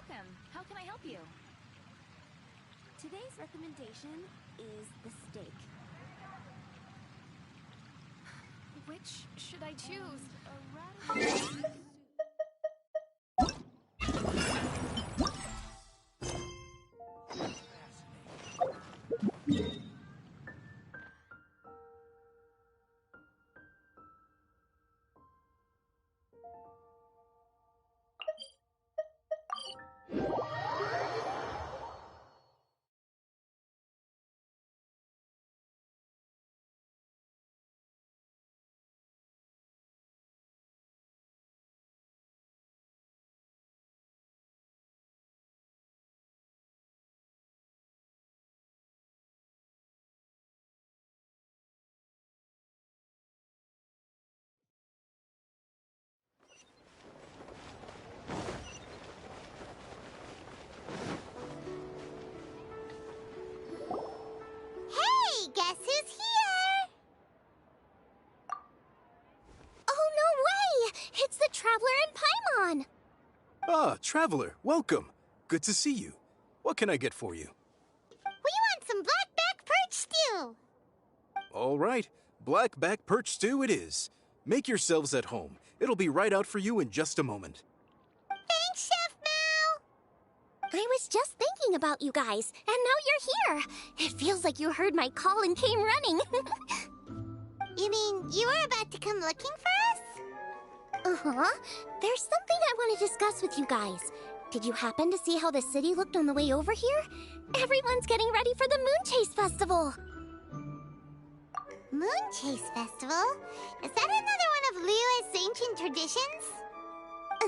welcome. How can I help you? Today's recommendation is the steak. Which should I choose? Hey, guess who's here? Oh, no way! It's the Traveler and Paimon! Ah, Traveler, welcome. Good to see you. What can I get for you? We want some blackback perch stew! All right, black-back perch stew it is. Make yourselves at home. It'll be right out for you in just a moment. Thanks, Chef Mao! I was just thinking about you guys, and now you're here! It feels like you heard my call and came running. You mean you were about to come looking for us? Uh-huh. There's something I want to discuss with you guys. Did you happen to see how the city looked on the way over here? Everyone's getting ready for the Moon Chase Festival. Moon Chase Festival? Is that another one of Liyue's ancient traditions?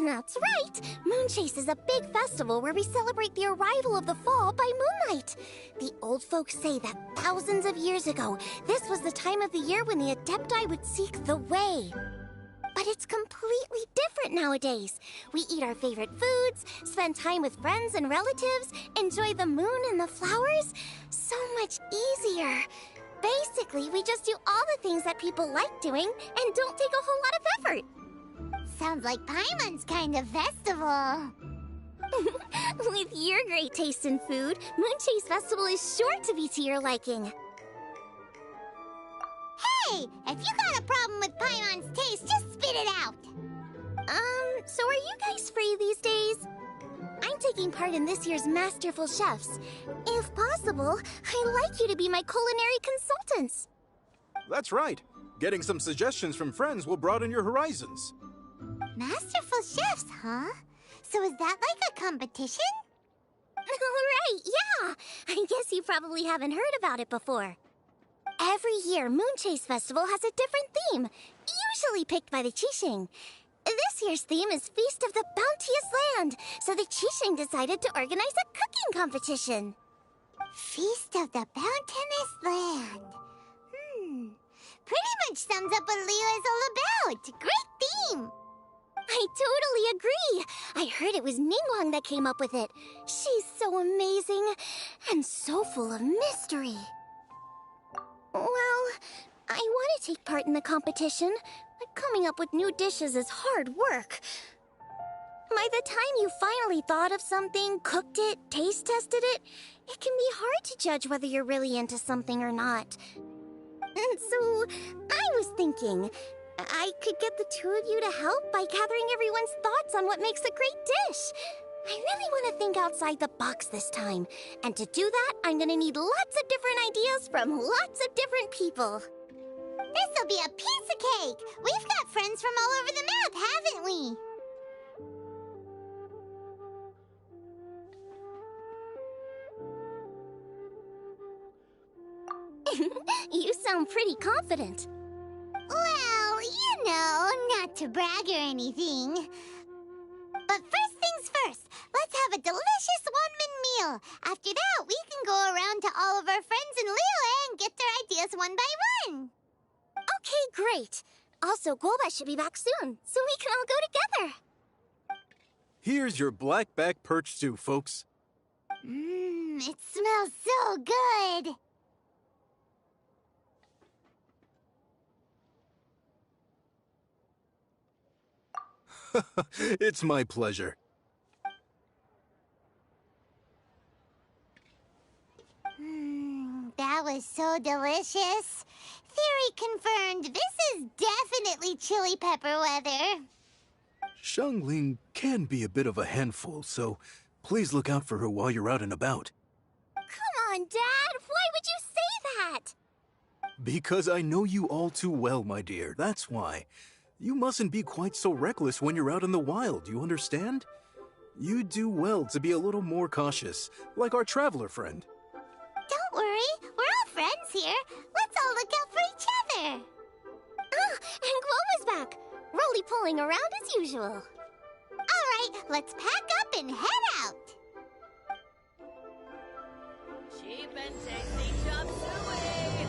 That's right! Moon Chase is a big festival where we celebrate the arrival of the fall by moonlight. The old folks say that thousands of years ago, this was the time of the year when the Adepti would seek the way. But it's completely different nowadays. We eat our favorite foods, spend time with friends and relatives, enjoy the moon and the flowers. So much easier. Basically, we just do all the things that people like doing and don't take a whole lot of effort. Sounds like Paimon's kind of festival. With your great taste in food, Moon Chase Festival is sure to be to your liking. Hey, if you got a problem with Paimon's taste, just spit it out. So are you guys free these days? I'm taking part in this year's Masterful Chefs. If possible, I'd like you to be my culinary consultants. That's right. Getting some suggestions from friends will broaden your horizons. Masterful Chefs, huh? So is that like a competition? Right, yeah. I guess you probably haven't heard about it before. Every year, Moon Chase Festival has a different theme, usually picked by the Qixing. This year's theme is Feast of the Bounteous Land, so the Qixing decided to organize a cooking competition. Feast of the Bounteous Land. Pretty much sums up what Liyue is all about. Great theme. I totally agree. I heard it was Ningguang that came up with it. She's so amazing and so full of mystery. Well, I want to take part in the competition, but coming up with new dishes is hard work. By the time you finally thought of something, cooked it, taste tested it, it can be hard to judge whether you're really into something or not. And so, I was thinking, I could get the two of you to help by gathering everyone's thoughts on what makes a great dish. I really want to think outside the box this time. And to do that, I'm going to need lots of different ideas from lots of different people. This'll be a piece of cake! We've got friends from all over the map, haven't we? You sound pretty confident. Well, you know, not to brag or anything. But first things first, let's have a delicious one-man meal. After that, we can go around to all of our friends in Liyue and get their ideas one by one. Okay, great. Also, Golba should be back soon, so we can all go together. Here's your black-back perch stew, folks. It smells so good. It's my pleasure. is so delicious. Theory confirmed, this is definitely chili pepper weather. Xiangling can be a bit of a handful, so please look out for her while you're out and about. Come on, Dad! Why would you say that? Because I know you all too well, my dear, that's why. You mustn't be quite so reckless when you're out in the wild, you understand? You do well to be a little more cautious, like our traveler friend. Don't worry, we're all friends here. Let's all look out for each other. Ah, and Gloma's back. Roly-poling around as usual. All right, let's pack up and head out. Cheap and tasty chop suey!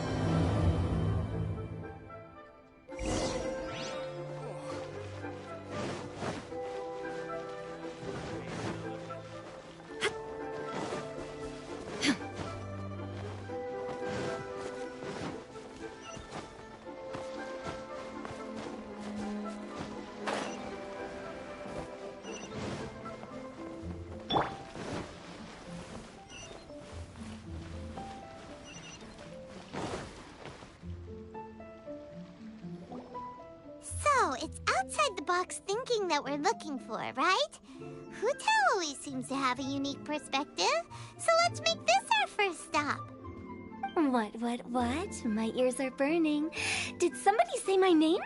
So, it's outside the box thinking that we're looking for, right? Hutao always seems to have a unique perspective, so let's make this our first stop. What? My ears are burning. Did somebody say my name?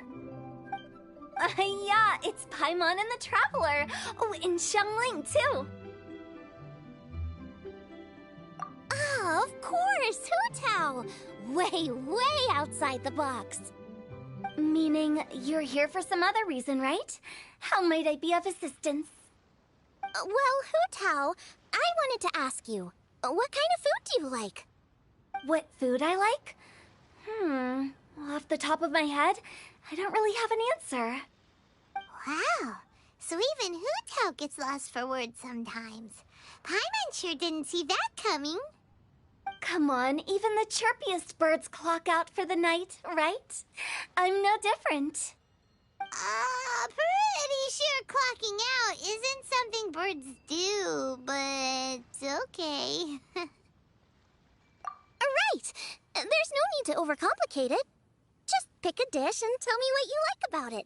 Yeah, it's Paimon and the Traveler. Oh, and Xiangling, too. Oh, of course, Hutao! Way outside the box. Meaning you're here for some other reason, right? How might I be of assistance? Well, Hutao, I wanted to ask you, what kind of food do you like? What food I like? Off the top of my head, I don't really have an answer. Wow, so even Hutao gets lost for words sometimes. Paimon sure didn't see that coming. Come on, even the chirpiest birds clock out for the night, right? I'm no different. Pretty sure clocking out isn't something birds do, but okay. Right! There's no need to overcomplicate it. Just pick a dish and tell me what you like about it.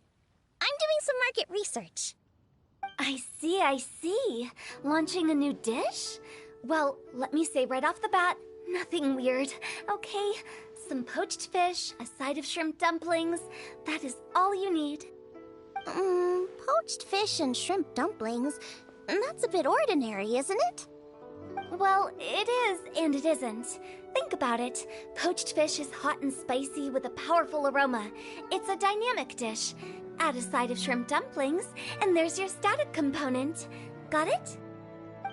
I'm doing some market research. I see. Launching a new dish? Well, let me say right off the bat, nothing weird, okay? Some poached fish, a side of shrimp dumplings. That is all you need. Poached fish and shrimp dumplings? That's a bit ordinary, isn't it? Well, it is and it isn't. Think about it. Poached fish is hot and spicy with a powerful aroma. It's a dynamic dish. Add a side of shrimp dumplings, and there's your static component. Got it?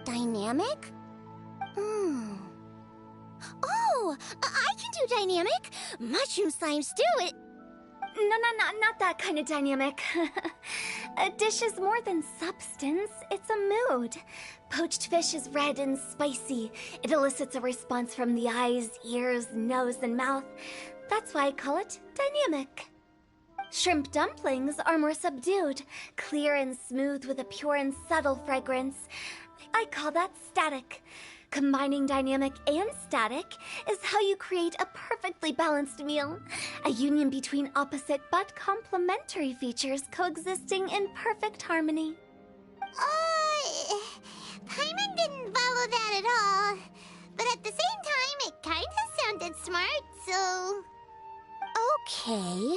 Dynamic? Oh, I can do dynamic. Mushroom slime stew it. No, not that kind of dynamic. A dish is more than substance, it's a mood. Poached fish is red and spicy. It elicits a response from the eyes, ears, nose, and mouth. That's why I call it dynamic. Shrimp dumplings are more subdued, clear and smooth with a pure and subtle fragrance. I call that static. Combining dynamic and static is how you create a perfectly balanced meal. A union between opposite but complementary features coexisting in perfect harmony. Paimon didn't follow that at all. But at the same time, it kinda sounded smart, so... Okay,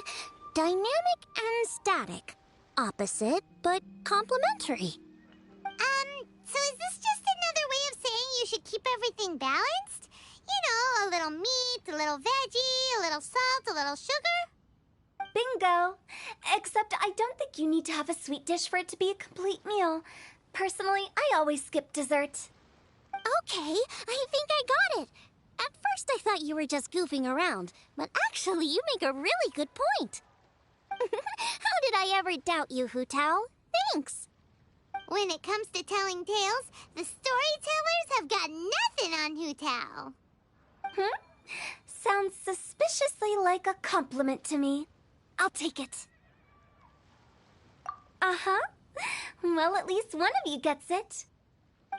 dynamic and static. Opposite, but complementary. So is this just another way of saying you should keep everything balanced? You know, a little meat, a little veggie, a little salt, a little sugar? Bingo! Except I don't think you need to have a sweet dish for it to be a complete meal. Personally, I always skip dessert. Okay, I think I got it. At first I thought you were just goofing around, but actually you make a really good point. How did I ever doubt you, Hutao? Thanks. When it comes to telling tales, the storytellers have got nothing on Hutao. Sounds suspiciously like a compliment to me. I'll take it. Uh-huh. Well, at least one of you gets it.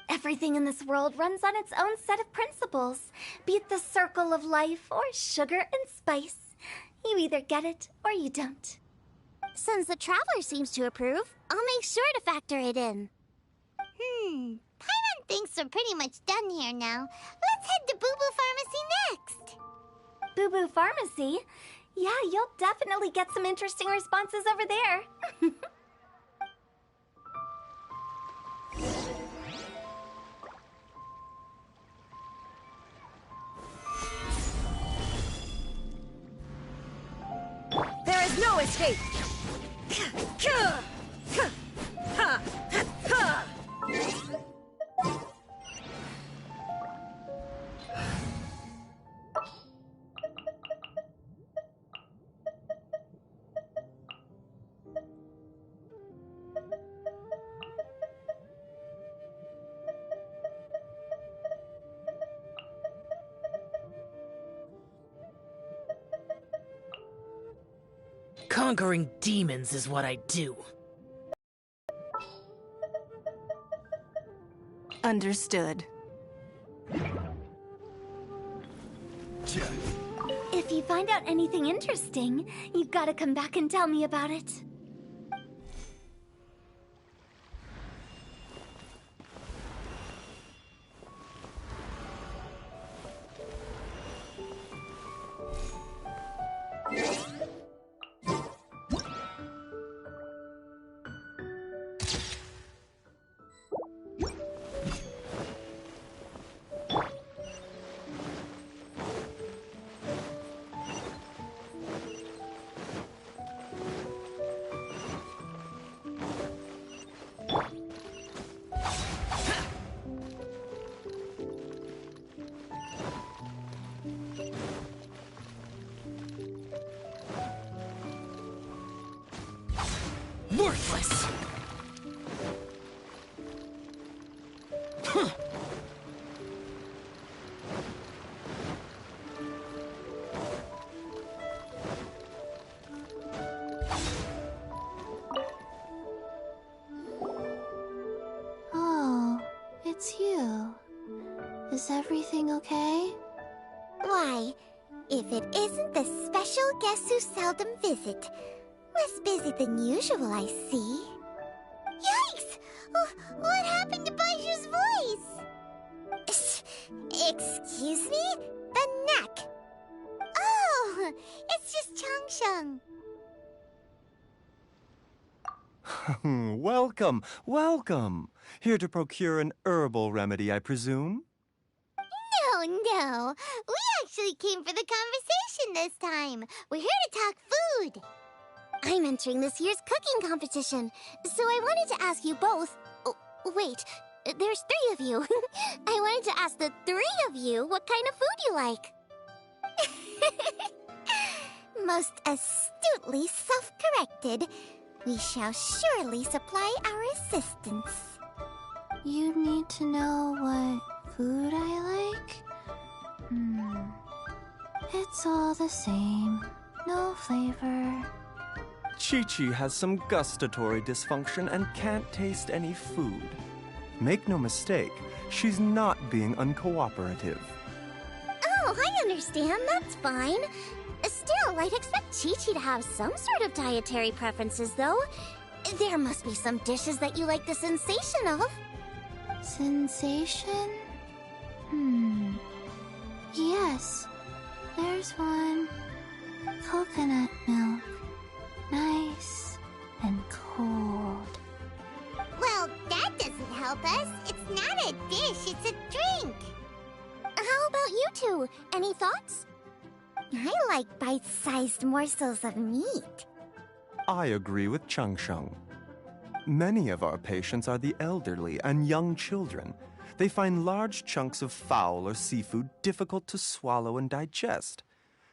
Everything in this world runs on its own set of principles. Be it the circle of life or sugar and spice. You either get it or you don't. Since the Traveler seems to approve, I'll make sure to factor it in. Paimon thinks we're pretty much done here now. Let's head to Boo Boo Pharmacy next. Boo Boo Pharmacy? Yeah, you'll definitely get some interesting responses over there. There is no escape! Conquering demons is what I do. Understood. If you find out anything interesting, you've got to come back and tell me about it. Worthless! Oh, it's you. Is everything okay? Why, if it isn't the special guest who seldom visit. Less busy than usual, I see. Yikes! What happened to Baiju's voice? Excuse me? The neck. Oh, it's just Changsheng. Welcome, welcome. Here to procure an herbal remedy, I presume? No. We actually came for the conversation this time. We're here to talk food. I'm entering this year's cooking competition, so I wanted to ask you both... Oh, wait, there's 3 of you. I wanted to ask the 3 of you what kind of food you like. Most astutely self-corrected. We shall surely supply our assistance. You need to know what food I like? It's all the same. No flavor. Chi-Chi has some gustatory dysfunction and can't taste any food. Make no mistake, she's not being uncooperative. Oh, I understand. That's fine. Still, I'd expect Chi-Chi to have some sort of dietary preferences, though. There must be some dishes that you like the sensation of. Sensation? Yes. There's one. Coconut milk. Nice and cold. Well, that doesn't help us. It's not a dish, it's a drink. How about you two? Any thoughts? I like bite-sized morsels of meat. I agree with Changsheng. Many of our patients are the elderly and young children. They find large chunks of fowl or seafood difficult to swallow and digest.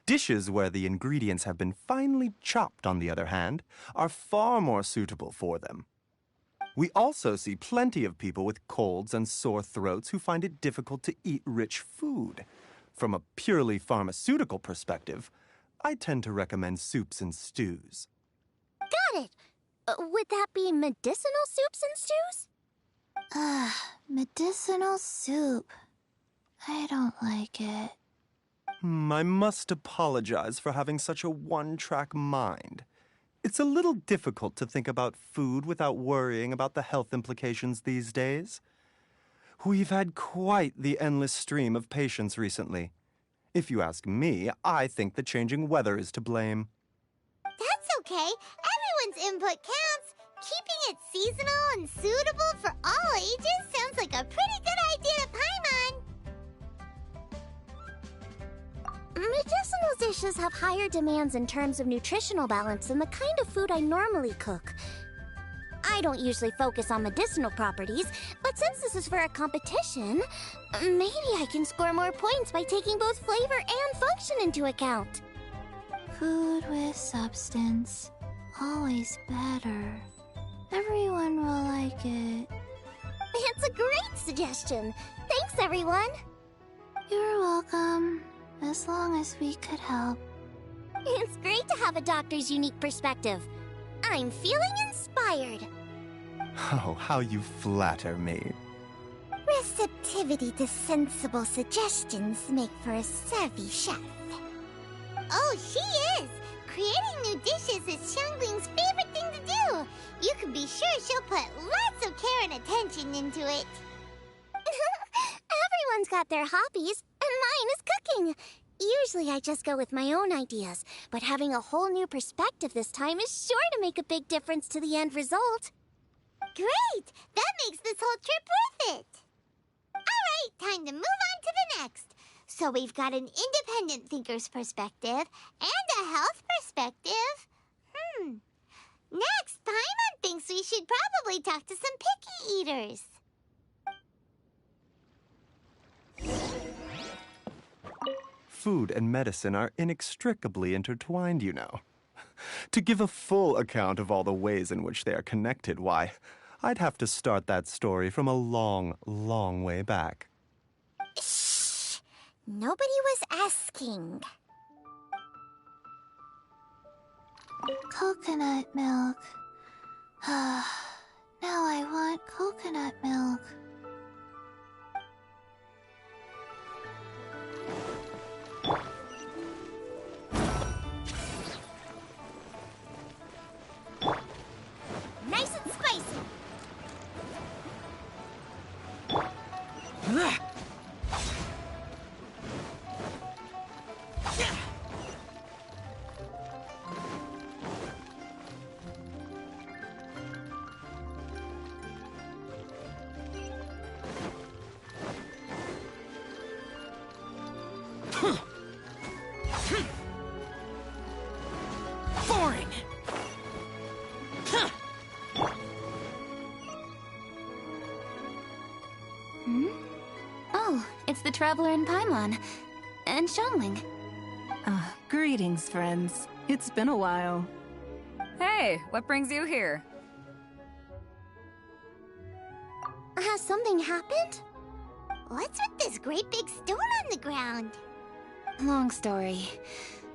Dishes where the ingredients have been finely chopped, on the other hand, are far more suitable for them. We also see plenty of people with colds and sore throats who find it difficult to eat rich food. From a purely pharmaceutical perspective, I tend to recommend soups and stews. Got it! Would that be medicinal soups and stews? Medicinal soup. I don't like it. I must apologize for having such a one-track mind. It's a little difficult to think about food without worrying about the health implications these days. We've had quite the endless stream of patients recently. If you ask me, I think the changing weather is to blame. That's okay. Everyone's input counts. Keeping it seasonal and suitable for all ages sounds like a pretty good idea to Paimon. Medicinal dishes have higher demands in terms of nutritional balance than the kind of food I normally cook. I don't usually focus on medicinal properties, but since this is for a competition, maybe I can score more points by taking both flavor and function into account. Food with substance. Always better. Everyone will like it. It's a great suggestion. Thanks, everyone. You're welcome. As long as we could help. It's great to have a doctor's unique perspective. I'm feeling inspired. Oh, how you flatter me. Receptivity to sensible suggestions make for a savvy chef. Oh, she is! Creating new dishes is Xiangling's favorite thing to do. You can be sure she'll put lots of care and attention into it. Everyone's got their hobbies, and mine is cooking. Usually I just go with my own ideas, but having a whole new perspective this time is sure to make a big difference to the end result. Great! That makes this whole trip worth it! Alright, time to move on to the next. So we've got an independent thinker's perspective and a health perspective. Next, Paimon thinks we should probably talk to some picky eaters. Food and medicine are inextricably intertwined, you know. To give a full account of all the ways in which they are connected, why, I'd have to start that story from a long, long way back. Shh! Nobody was asking. Coconut milk. Now I want coconut milk. Nice and spicy. Foreign! Oh, it's the Traveler and Paimon. And Xiangling. Greetings, friends. It's been a while. Hey, what brings you here? Has something happened? What's with this great big stone on the ground? Long story.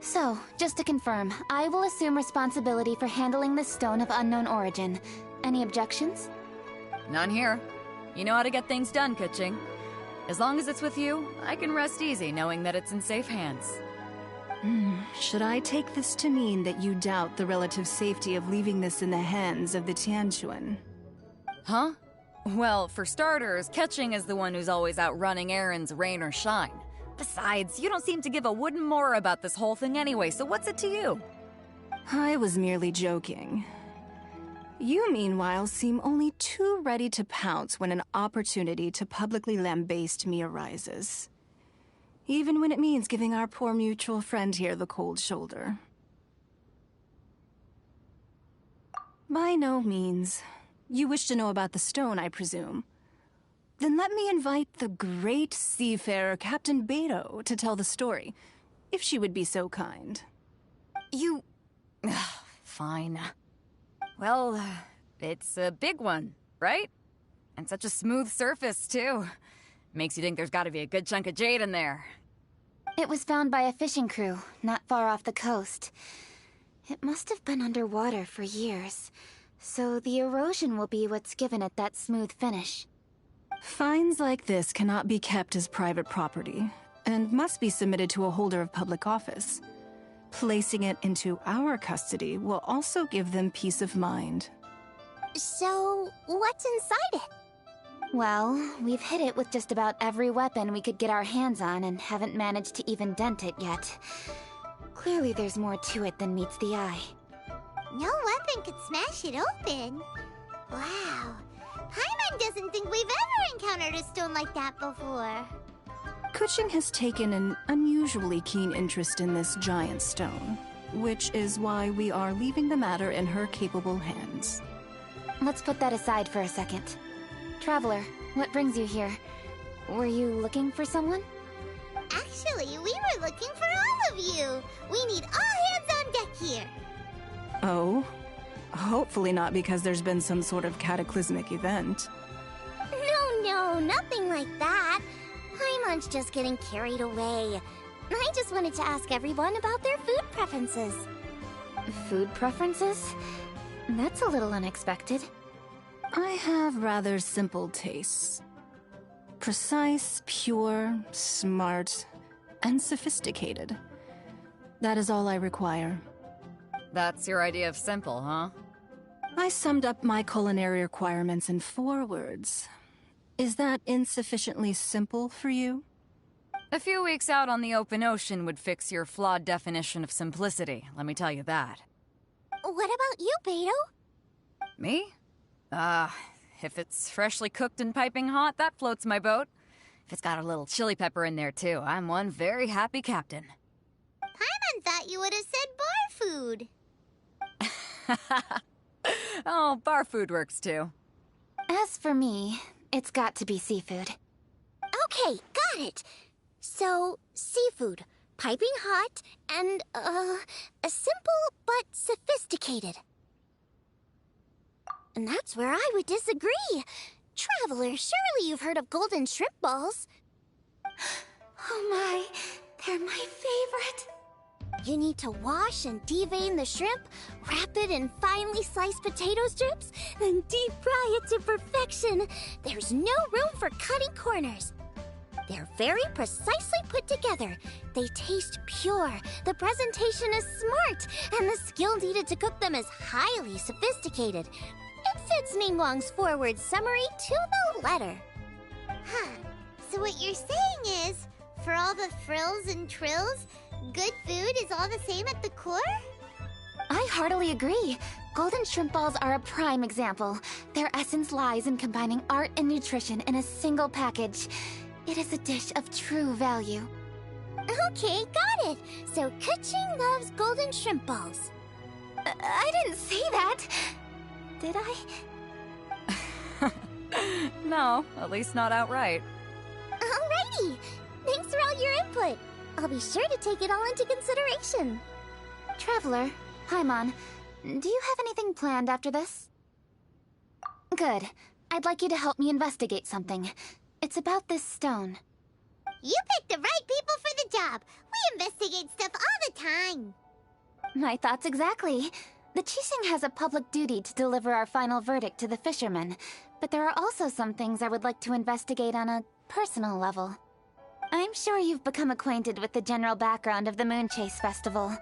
So, just to confirm, I will assume responsibility for handling this stone of unknown origin. Any objections? None here. You know how to get things done, Keqing. As long as it's with you, I can rest easy knowing that it's in safe hands. Should I take this to mean that you doubt the relative safety of leaving this in the hands of the Tianquan? Huh? Well, for starters, Keqing is the one who's always out running errands, rain or shine. Besides, you don't seem to give a wooden more about this whole thing anyway, so what's it to you? I was merely joking. You, meanwhile, seem only too ready to pounce when an opportunity to publicly lambaste me arises. Even when it means giving our poor mutual friend here the cold shoulder. By no means. You wish to know about the stone, I presume. Then let me invite the great seafarer Captain Beto to tell the story, if she would be so kind. You... Fine. Well, it's a big one, right? And such a smooth surface, too. Makes you think there's gotta be a good chunk of jade in there. It was found by a fishing crew, not far off the coast. It must have been underwater for years, so the erosion will be what's given it that smooth finish. Finds like this cannot be kept as private property, and must be submitted to a holder of public office. Placing it into our custody will also give them peace of mind. So, what's inside it? Well, we've hit it with just about every weapon we could get our hands on and haven't managed to even dent it yet. Clearly there's more to it than meets the eye. No weapon could smash it open. Wow. Paimon doesn't think we've ever encountered a stone like that before. Kuching has taken an unusually keen interest in this giant stone, which is why we are leaving the matter in her capable hands. Let's put that aside for a second. Traveler, what brings you here? Were you looking for someone? Actually, we were looking for all of you. We need all hands on deck here. Oh? Hopefully not because there's been some sort of cataclysmic event. No, nothing like that. Paimon's just getting carried away. I just wanted to ask everyone about their food preferences. Food preferences? That's a little unexpected. I have rather simple tastes. Precise, pure, smart, and sophisticated. That is all I require. That's your idea of simple, huh? I summed up my culinary requirements in 4 words. Is that insufficiently simple for you? A few weeks out on the open ocean would fix your flawed definition of simplicity, let me tell you that. What about you, Beto? Me? If it's freshly cooked and piping hot, that floats my boat. If it's got a little chili pepper in there, too, I'm one very happy captain. Paimon thought you would have said bar food. Oh, bar food works, too. As for me, it's got to be seafood. Okay, got it. So, seafood, piping hot, and, simple but sophisticated. And that's where I would disagree. Traveler, surely you've heard of golden shrimp balls. Oh my, they're my favorite. You need to wash and devein the shrimp, wrap it in finely sliced potato strips, then deep fry it to perfection. There's no room for cutting corners. They're very precisely put together. They taste pure, the presentation is smart, and the skill needed to cook them is highly sophisticated. It fits Ningguang's forward summary to the letter. Huh. So what you're saying is, for all the frills and trills, good food is all the same at the core? I heartily agree. Golden shrimp balls are a prime example. Their essence lies in combining art and nutrition in a single package. It is a dish of true value. Okay, got it. So Kuching loves golden shrimp balls. I didn't say that. Did I? No, at least not outright. Alrighty. Thanks for all your input. I'll be sure to take it all into consideration. Traveler, Paimon, do you have anything planned after this? Good. I'd like you to help me investigate something. It's about this stone. You picked the right people for the job. We investigate stuff all the time. My thoughts exactly. The Qixing has a public duty to deliver our final verdict to the fishermen, but there are also some things I would like to investigate on a personal level. I'm sure you've become acquainted with the general background of the Moonchase Festival.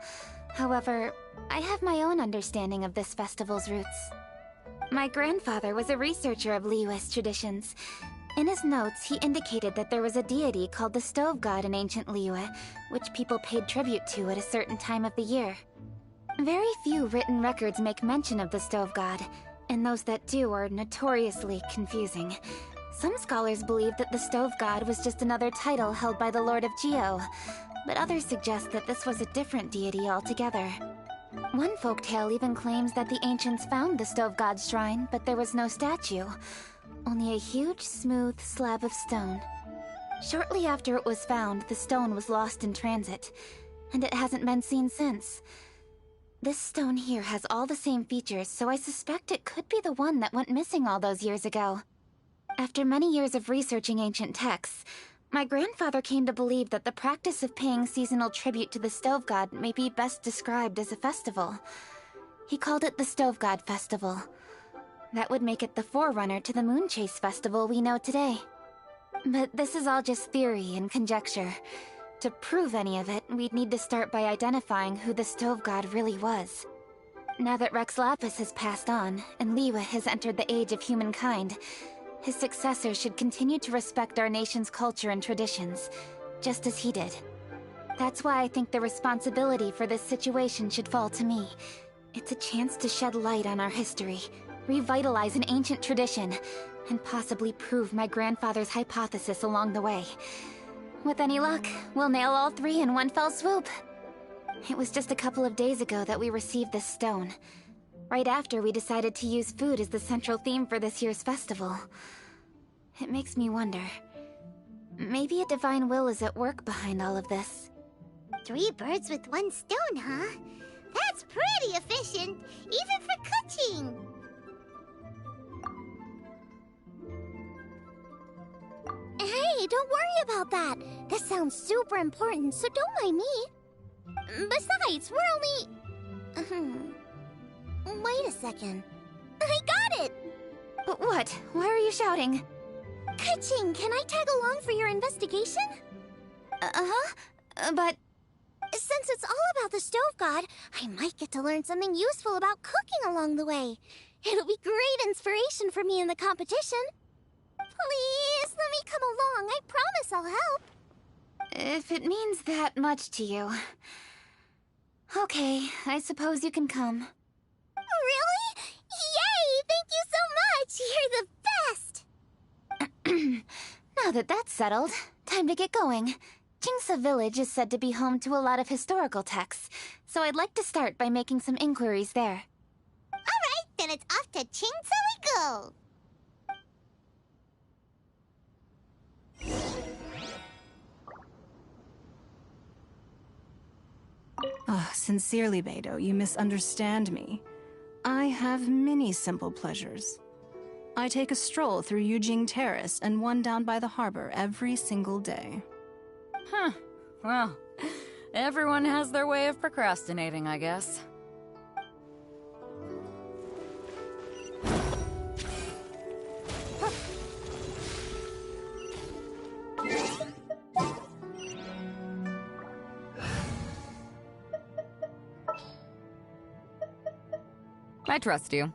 However, I have my own understanding of this festival's roots. My grandfather was a researcher of Liyue's traditions. In his notes, he indicated that there was a deity called the Stove God in ancient Liyue, which people paid tribute to at a certain time of the year. Very few written records make mention of the Stove God, and those that do are notoriously confusing. Some scholars believe that the Stove God was just another title held by the Lord of Geo, but others suggest that this was a different deity altogether. One folktale even claims that the ancients found the Stove God's shrine, but there was no statue, only a huge, smooth slab of stone. Shortly after it was found, the stone was lost in transit, and it hasn't been seen since. This stone here has all the same features, so I suspect it could be the one that went missing all those years ago. After many years of researching ancient texts, my grandfather came to believe that the practice of paying seasonal tribute to the Stove God may be best described as a festival. He called it the Stove God Festival. That would make it the forerunner to the Moonchase Festival we know today. But this is all just theory and conjecture. To prove any of it, we'd need to start by identifying who the Stove God really was. Now that Rex Lapis has passed on, and Liyue has entered the age of humankind, his successors should continue to respect our nation's culture and traditions, just as he did. That's why I think the responsibility for this situation should fall to me. It's a chance to shed light on our history, revitalize an ancient tradition, and possibly prove my grandfather's hypothesis along the way. With any luck, we'll nail all three in one fell swoop. It was just a couple of days ago that we received this stone. Right after we decided to use food as the central theme for this year's festival. It makes me wonder. Maybe a divine will is at work behind all of this. 3 birds with 1 stone, huh? That's pretty efficient, even for cooking. Hey, don't worry about that. This sounds super important, so don't mind me. Besides, we're only... Wait a second. I got it! But what? Why are you shouting? Kaching, can I tag along for your investigation? But... Since it's all about the Stove God, I might get to learn something useful about cooking along the way. It'll be great inspiration for me in the competition. Please, let me come along. I promise I'll help. if it means that much to you... Okay, I suppose you can come. Really? Yay! Thank you so much! You're the best! Now that that's settled, time to get going. Jingsa Village is said to be home to a lot of historical texts, so I'd like to start by making some inquiries there. Alright, then it's off to Jingsa we go! Oh, sincerely, Beidou, you misunderstand me. I have many simple pleasures. I take a stroll through Yujing Terrace and one down by the harbor every single day. Huh. Well, everyone has their way of procrastinating, I guess. I trust you.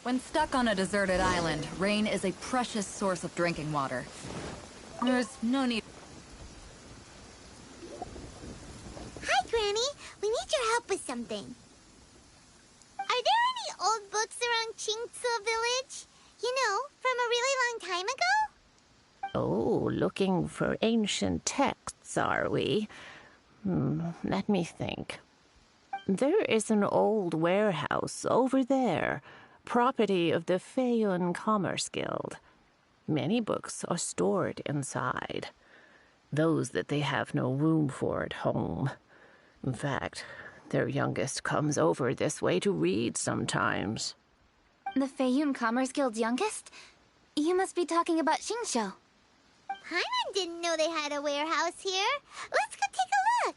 When stuck on a deserted island, rain is a precious source of drinking water. There's no need... Hi, Granny. We need your help with something. Are there any old books around Jingsa Village? You know, from a really long time ago? Oh, looking for ancient texts, are we? Let me think. There is an old warehouse over there, property of the Feiyun Commerce Guild. Many books are stored inside, those that they have no room for at home. In fact, their youngest comes over this way to read sometimes. The Feiyun Commerce Guild's youngest? You must be talking about Xingqiu. Paimon didn't know they had a warehouse here. Let's go take a look.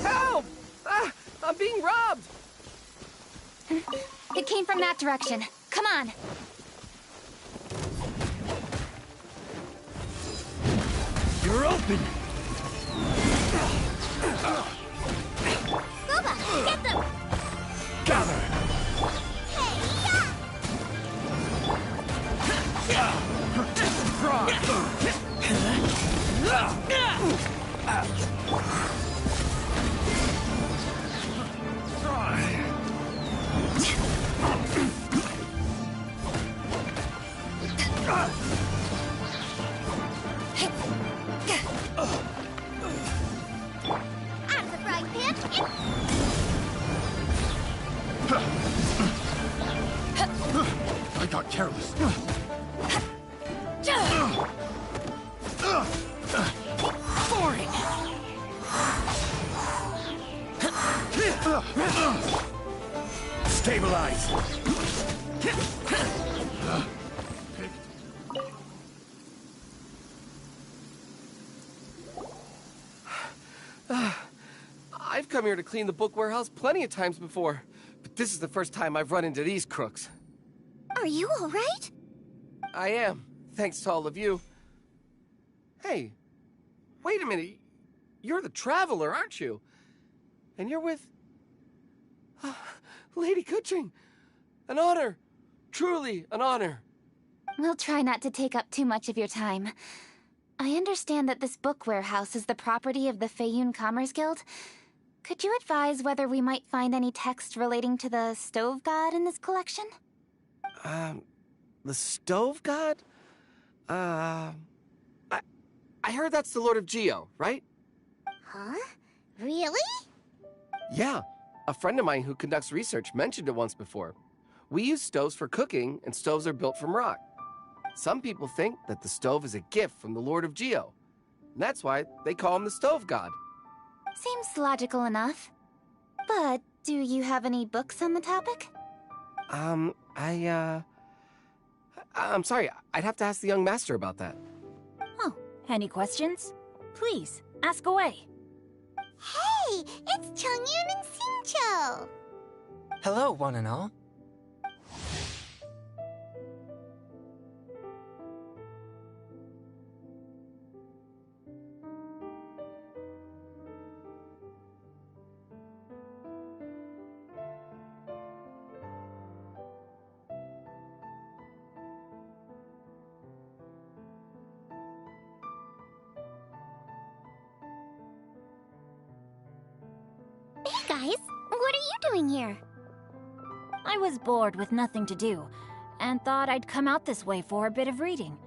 Help! I'm being robbed! It came from that direction. Come on! You're open! careless. Boring. Stabilize. I've come here to clean the book warehouse plenty of times before, but this is the first time I've run into these crooks. Are you all right? I am, thanks to all of you. Hey, wait a minute. You're the Traveler, aren't you? And you're with... Lady Kuching. An honor. Truly an honor. We'll try not to take up too much of your time. I understand that this book warehouse is the property of the Feiyun Commerce Guild. Could you advise whether we might find any text relating to the Stove God in this collection? The Stove God? I heard that's the Lord of Geo, right? Huh? Really? Yeah. A friend of mine who conducts research mentioned it once before. We use stoves for cooking, and stoves are built from rock. Some people think that the stove is a gift from the Lord of Geo. And that's why they call him the Stove God. Seems logical enough. But do you have any books on the topic? I'm sorry. I'd have to ask the young master about that. Oh, any questions? Please, ask away. Hey, it's Chongyun and Xingqiu. Hello, one and all. Hey guys, what are you doing here? I was bored with nothing to do, and thought I'd come out this way for a bit of reading.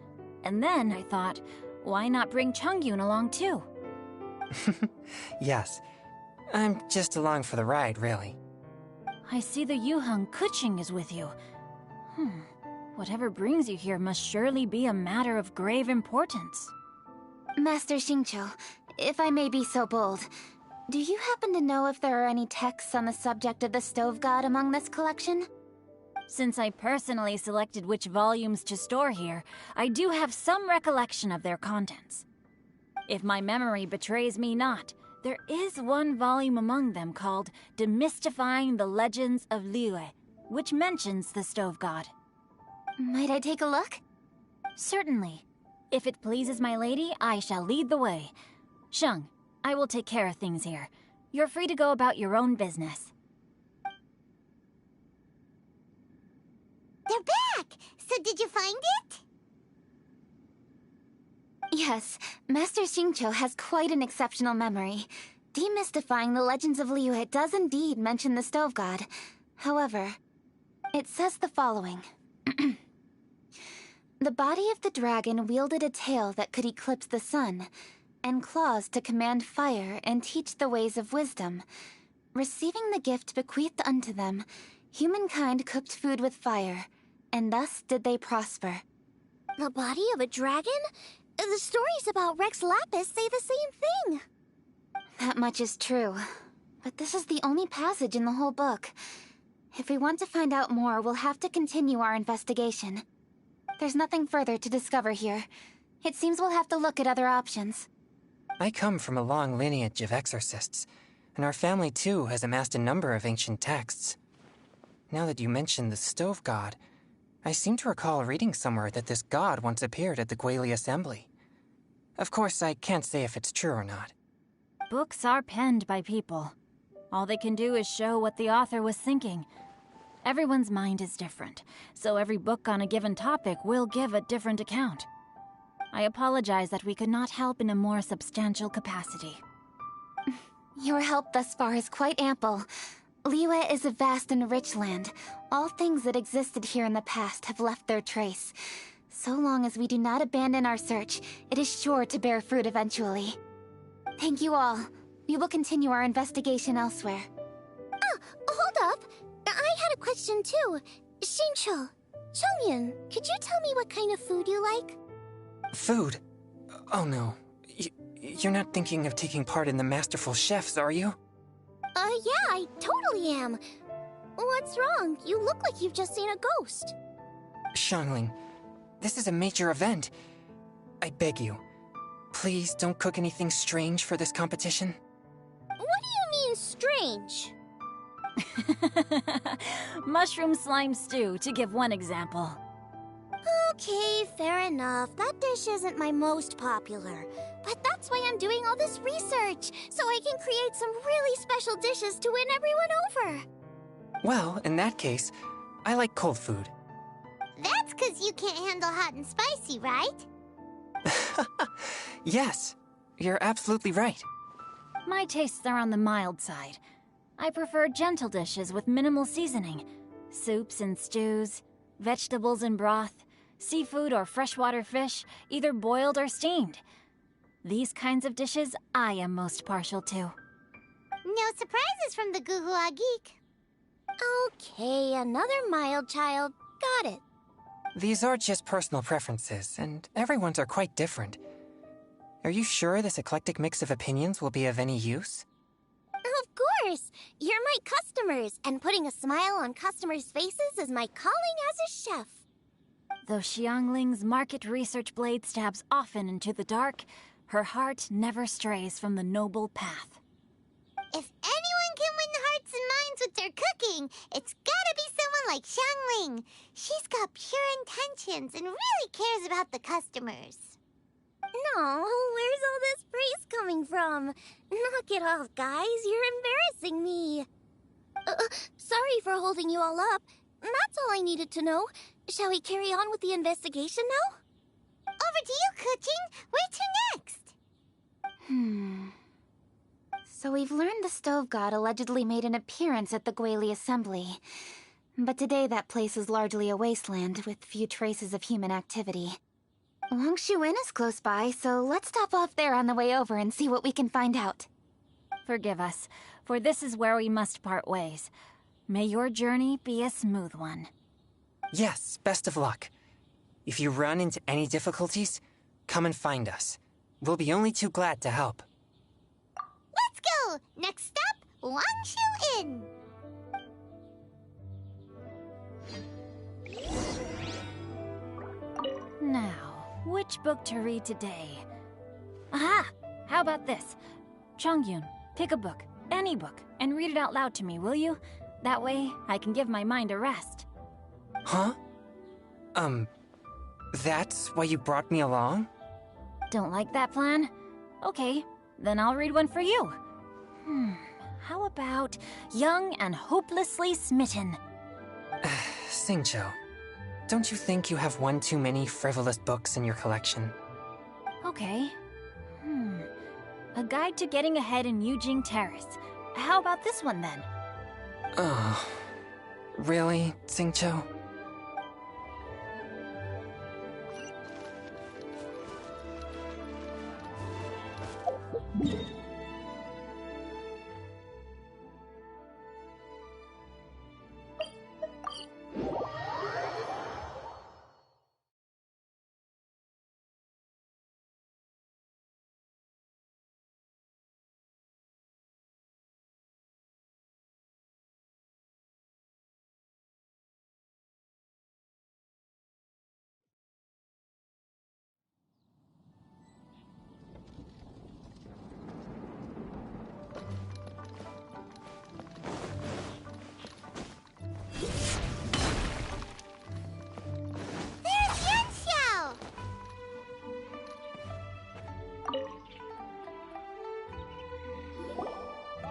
And then I thought, why not bring Chongyun along too? Yes. I'm just along for the ride, really. I see the Yuheng Kuching is with you. Whatever brings you here must surely be a matter of grave importance. Master Xingqiu, if I may be so bold, do you happen to know if there are any texts on the subject of the Stove God among this collection? Since I personally selected which volumes to store here, I do have some recollection of their contents. If my memory betrays me not, there is one volume among them called Demystifying the Legends of Liyue, which mentions the Stove God. Might I take a look? Certainly. If it pleases my lady, I shall lead the way. Sheng, I will take care of things here. You're free to go about your own business. They're back! So did you find it? Yes, Master Xingqiu has quite an exceptional memory. Demystifying the Legends of Liyue does indeed mention the Stove God. However, it says the following. The body of the dragon wielded a tail that could eclipse the sun, and claws to command fire and teach the ways of wisdom. Receiving the gift bequeathed unto them, humankind cooked food with fire, and thus did they prosper. The body of a dragon? The stories about Rex Lapis say the same thing. That much is true. But this is the only passage in the whole book. If we want to find out more, we'll have to continue our investigation. There's nothing further to discover here. It seems we'll have to look at other options. I come from a long lineage of exorcists, and our family too has amassed a number of ancient texts. Now that you mention the Stove God, I seem to recall reading somewhere that this god once appeared at the Guili Assembly. Of course, I can't say if it's true or not. Books are penned by people. All they can do is show what the author was thinking. Everyone's mind is different, so every book on a given topic will give a different account. I apologize that we could not help in a more substantial capacity. Your help thus far is quite ample. Liyue is a vast and rich land. All things that existed here in the past have left their trace. So long as we do not abandon our search, it is sure to bear fruit eventually. Thank you all. We will continue our investigation elsewhere. Hold up. I had a question too. Xingqiu, Chongyun, could you tell me what kind of food you like? Food? Oh no. You're not thinking of taking part in the Masterful Chefs, are you? Yeah, I totally am. What's wrong? You look like you've just seen a ghost. Xiangling, this is a major event. I beg you, please don't cook anything strange for this competition. What do you mean, strange? Mushroom slime stew, to give one example. Okay, fair enough. That dish isn't my most popular. But that's why I'm doing all this research, so I can create some really special dishes to win everyone over. Well, in that case, I like cold food. That's because you can't handle hot and spicy, right? Yes, you're absolutely right. My tastes are on the mild side. I prefer gentle dishes with minimal seasoning. Soups and stews, vegetables and broth, seafood or freshwater fish, either boiled or steamed. These kinds of dishes I am most partial to. No surprises from the Guhua Geek. Okay, another mild child. Got it. These are just personal preferences, and everyone's are quite different. Are you sure this eclectic mix of opinions will be of any use? Of course! You're my customers, and putting a smile on customers' faces is my calling as a chef. Though Xiangling's market research blade stabs often into the dark, her heart never strays from the noble path. If anyone can win the hearts and minds with their cooking, it's gotta be someone like Xiangling. She's got pure intentions and really cares about the customers. No, where's all this praise coming from? Knock it off, guys. You're embarrassing me. Sorry for holding you all up. That's all I needed to know. Shall we carry on with the investigation now? Over to you, Kuching. Where to next? So we've learned the Stove God allegedly made an appearance at the Guili Assembly. But today that place is largely a wasteland with few traces of human activity. Longshu Inn is close by, so let's stop off there on the way over and see what we can find out. Forgive us, for this is where we must part ways. May your journey be a smooth one. Yes, best of luck. If you run into any difficulties, come and find us. We'll be only too glad to help. Let's go! Next stop, Longshu Inn! Now, which book to read today? Aha! How about this? Chongyun, pick a book, any book, and read it out loud to me, will you? That way, I can give my mind a rest. Huh? That's why you brought me along? Don't like that plan? Okay, then I'll read one for you. How about Young and Hopelessly Smitten? Xingqiu, don't you think you have one too many frivolous books in your collection? Okay. A Guide to Getting Ahead in Yujing Terrace. How about this one then? Oh, really, Xingqiu?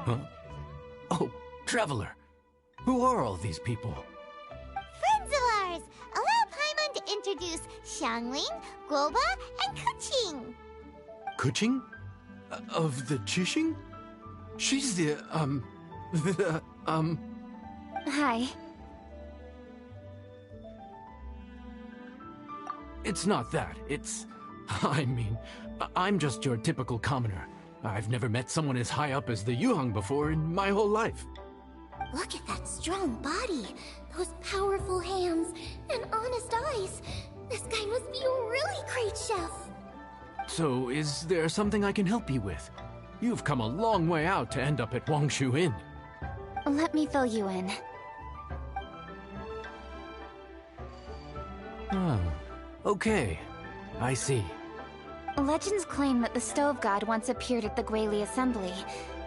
Huh? Oh, Traveler. Who are all these people? Friends of ours! Allow Paimon to introduce Xiangling, Guoba, and Kuching. Kuching? Of the Chishing? She's the, Hi. It's not that. It's... I mean, I'm just your typical commoner. I've never met someone as high up as the Yuheng before in my whole life. Look at that strong body, those powerful hands, and honest eyes. This guy must be a really great chef. So, is there something I can help you with? You've come a long way out to end up at Wangshu Inn. Let me fill you in. Oh, okay. I see. Legends claim that the Stove God once appeared at the Guili Assembly.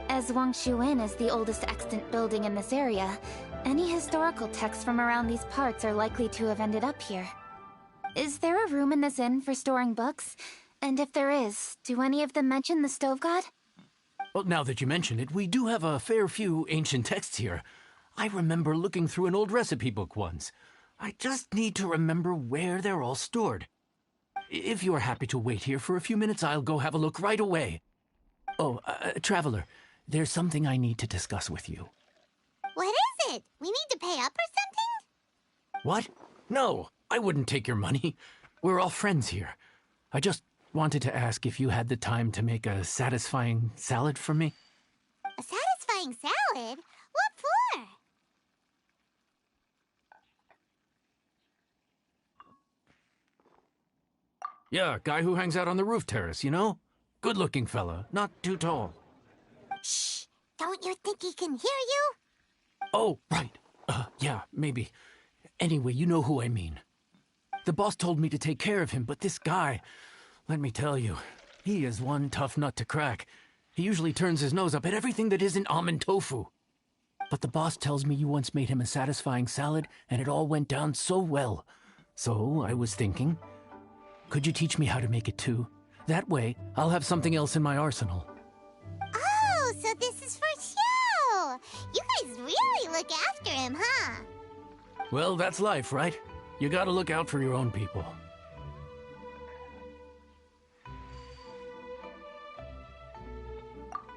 As Wangshu Inn is the oldest extant building in this area, any historical texts from around these parts are likely to have ended up here. Is there a room in this inn for storing books? And if there is, do any of them mention the Stove God? Well, now that you mention it, we do have a fair few ancient texts here. I remember looking through an old recipe book once. I just need to remember where they're all stored. If you are happy to wait here for a few minutes, I'll go have a look right away. Oh, Traveler, there's something I need to discuss with you. What is it? We need to pay up or something? What? No, I wouldn't take your money. We're all friends here. I just wanted to ask if you had the time to make a satisfying salad for me. A satisfying salad? What for? Yeah, guy who hangs out on the roof terrace, you know? Good-looking fella, not too tall. Shh! Don't you think he can hear you? Oh, right. Yeah, maybe. Anyway, you know who I mean. The boss told me to take care of him, but this guy, let me tell you, he is one tough nut to crack. He usually turns his nose up at everything that isn't almond tofu. But the boss tells me you once made him a satisfying salad, and it all went down so well. So I was thinking, could you teach me how to make it too? That way, I'll have something else in my arsenal. Oh, so this is for show! You guys really look after him, huh? Well, that's life, right? You gotta look out for your own people.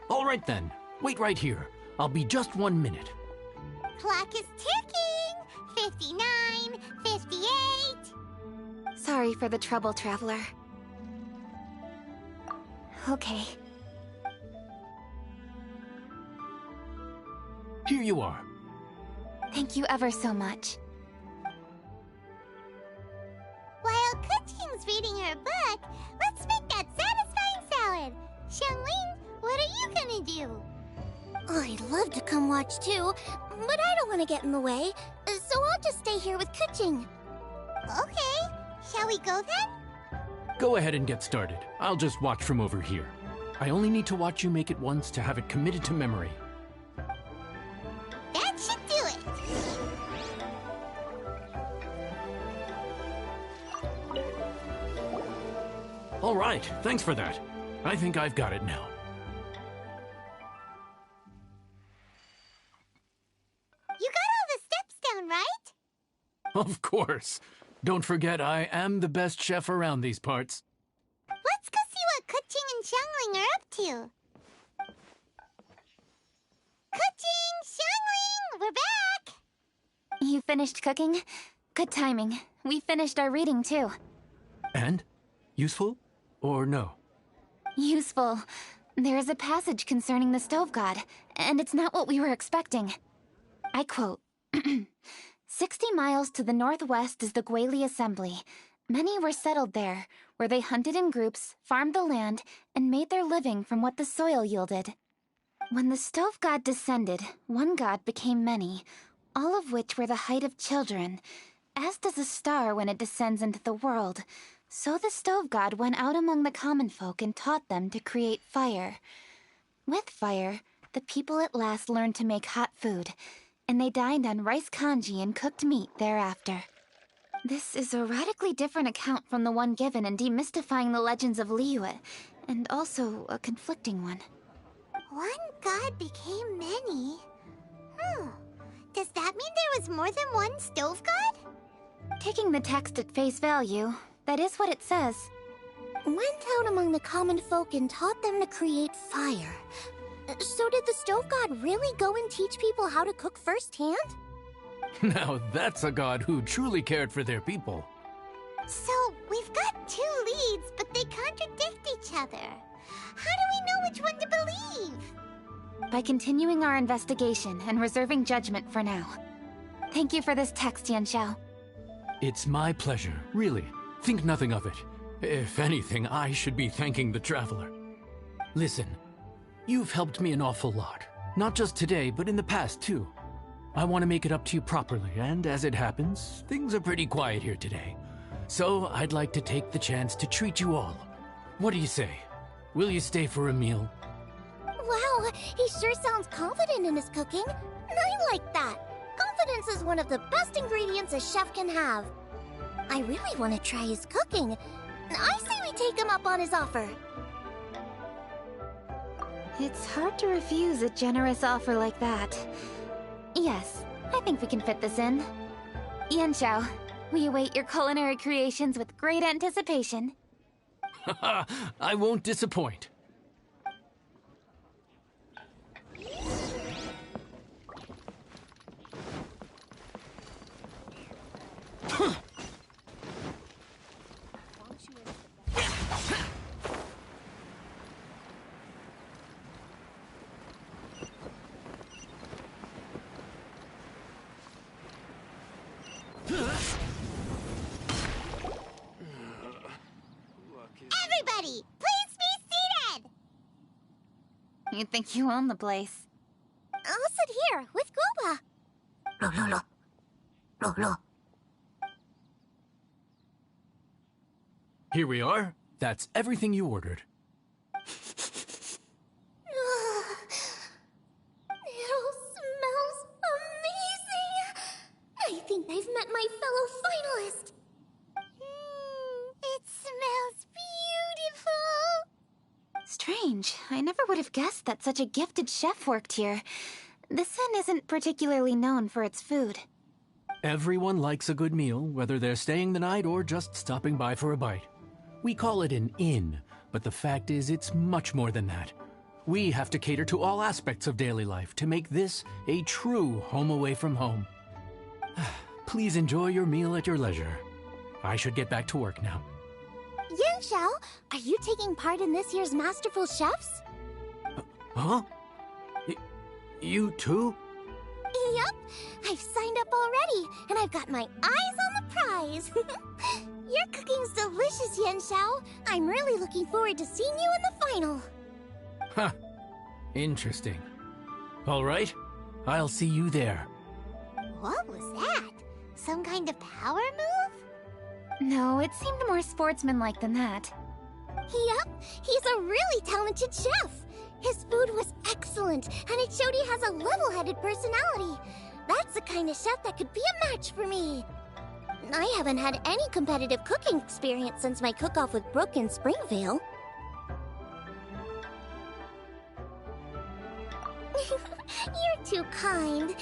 All right then, wait right here. I'll be just 1 minute. Clock is ticking! 59, 58... Sorry for the trouble, Traveler. Okay. Here you are. Thank you ever so much. While Kuching's reading her book, let's make that satisfying salad. Xiangling, what are you gonna do? I'd love to come watch too, but I don't want to get in the way, so I'll just stay here with Kuching. Okay, shall we go then? Go ahead and get started. I'll just watch from over here. I only need to watch you make it once to have it committed to memory. That should do it. All right, thanks for that. I think I've got it now. You got all the steps down, right? Of course. Don't forget, I am the best chef around these parts. Let's go see what Kuching and Xiangling are up to. Kuching! Xiangling! We're back! You finished cooking? Good timing. We finished our reading, too. And? Useful? Or no? Useful. There is a passage concerning the Stove God, and it's not what we were expecting. I quote, 60 miles to the northwest is the Guili Assembly. Many were settled there, where they hunted in groups, farmed the land, and made their living from what the soil yielded. When the Stove God descended, one god became many, all of which were the height of children. As does a star when it descends into the world, so the Stove God went out among the common folk and taught them to create fire. With fire, the people at last learned to make hot food, and they dined on rice congee and cooked meat thereafter. This is a radically different account from the one given in Demystifying the Legends of Liyue, and also a conflicting one. One god became many? Does that mean there was more than one Stove God? Taking the text at face value, that is what it says. Went out among the common folk and taught them to create fire. So did the Stove God really go and teach people how to cook firsthand? Now that's a god who truly cared for their people. So, we've got two leads, but they contradict each other. How do we know which one to believe? by continuing our investigation and reserving judgment for now. Thank you for this text, Yanxiao. It's my pleasure, really. Think nothing of it. If anything, I should be thanking the Traveler. Listen, you've helped me an awful lot. Not just today, but in the past, too. I want to make it up to you properly, and as it happens, things are pretty quiet here today. So I'd like to take the chance to treat you all. What do you say? Will you stay for a meal? Wow, he sure sounds confident in his cooking. I like that. Confidence is one of the best ingredients a chef can have. I really want to try his cooking. I say we take him up on his offer. It's hard to refuse a generous offer like that. Yes, I think we can fit this in. Yanxiao, we await your culinary creations with great anticipation. I won't disappoint. Everybody, please be seated! You think you own the place? I'll sit here with Guoba. Here we are. That's everything you ordered. It all smells amazing! I think I've met my fellow finalist. It smells beautiful! Strange. I never would have guessed that such a gifted chef worked here. This inn isn't particularly known for its food. Everyone likes a good meal, whether they're staying the night or just stopping by for a bite. We call it an inn, but the fact is it's much more than that. We have to cater to all aspects of daily life to make this a true home away from home. Please enjoy your meal at your leisure. I should get back to work now. Yanxiao, are you taking part in this year's Masterful Chefs? Huh? You too? Yup, I've signed up already, and I've got my eyes on the prize. Your cooking's delicious, Yanxiao. I'm really looking forward to seeing you in the final. Huh. Interesting. All right, I'll see you there. What was that? Some kind of power move? No, it seemed more sportsmanlike than that. Yup, he's a really talented chef. His food was excellent, and it showed he has a level-headed personality. That's the kind of chef that could be a match for me. I haven't had any competitive cooking experience since my cook-off with Brooke in Springvale. You're too kind.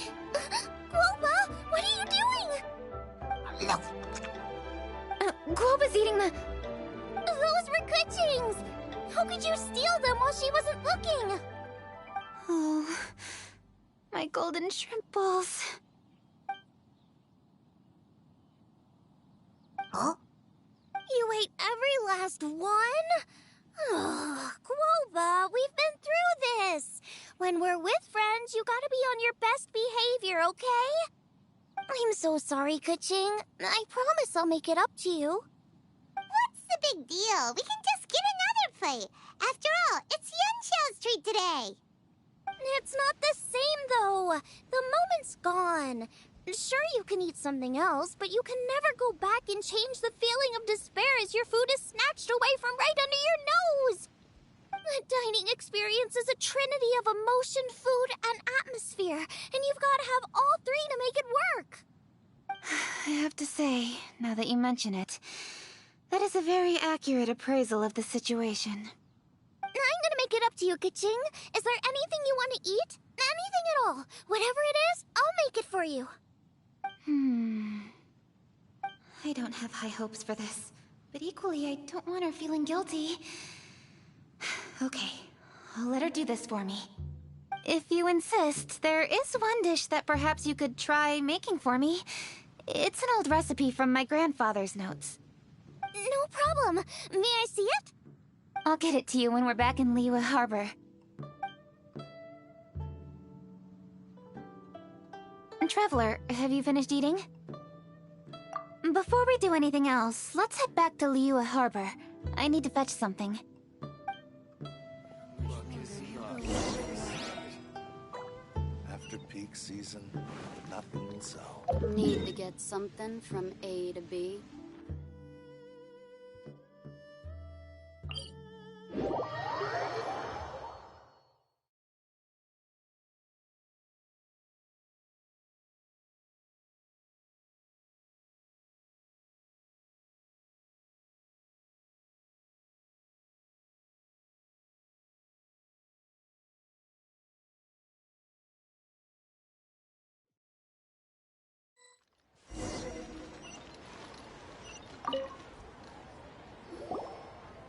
Guoba, what are you doing? Guoba's eating the... Those were Kuching's! How could you steal them while she wasn't looking? Oh, my golden shrimp balls. Huh? You ate every last one? Oh, Guoba, we've been through this. When we're with friends, you gotta be on your best behavior, okay? I'm so sorry, Kuching. I promise I'll make it up to you. What's the big deal? We can just get another plate. After all, it's Yanxiao's treat today. It's not the same, though. The moment's gone. Sure, you can eat something else, but you can never go back and change the feeling of despair as your food is snatched away from right under your nose. The dining experience is a trinity of emotion, food, and atmosphere, and you've got to have all three to make it work. I have to say, now that you mention it, that is a very accurate appraisal of the situation. I'm gonna make it up to you, Kuching. Is there anything you want to eat? Anything at all. Whatever it is, I'll make it for you. I don't have high hopes for this, but equally I don't want her feeling guilty. Okay, I'll let her do this for me. If you insist, there is one dish that perhaps you could try making for me. It's an old recipe from my grandfather's notes. No problem. May I see it? I'll get it to you when we're back in Liyue Harbor. Traveler, have you finished eating? Before we do anything else, let's head back to Liyue Harbor. I need to fetch something. After peak season, nothing will sell. Need to get something from A to B.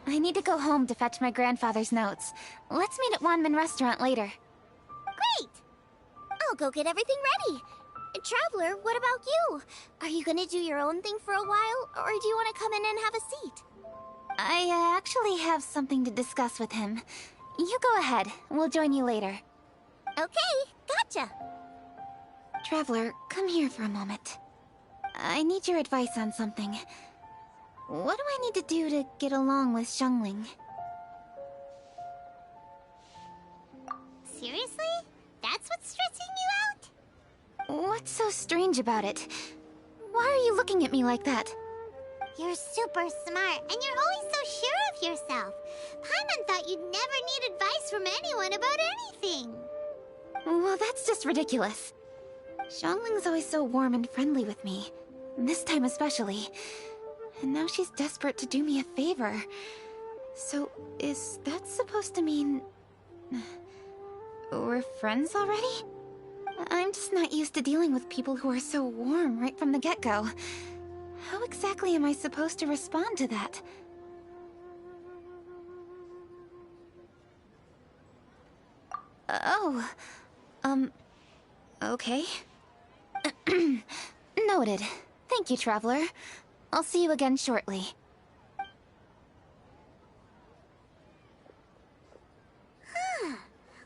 I need to go home to fetch my grandfather's notes. Let's meet at Wanmin Restaurant later. Great! I'll go get everything ready. Traveler, what about you? Are you gonna do your own thing for a while, or do you want to come in and have a seat? I actually have something to discuss with him. You go ahead. We'll join you later. Okay, gotcha. Traveler, come here for a moment. I need your advice on something. What do I need to do to get along with Xiangling? Seriously? That's what's stressing you out? What's so strange about it? Why are you looking at me like that? You're super smart, and you're always so sure of yourself. Paimon thought you'd never need advice from anyone about anything. Well, that's just ridiculous. Xiangling's always so warm and friendly with me. This time especially. And now she's desperate to do me a favor. So, is that supposed to mean... we're friends already? I'm just not used to dealing with people who are so warm right from the get-go. How exactly am I supposed to respond to that? Okay. Noted. Thank you, Traveler. I'll see you again shortly.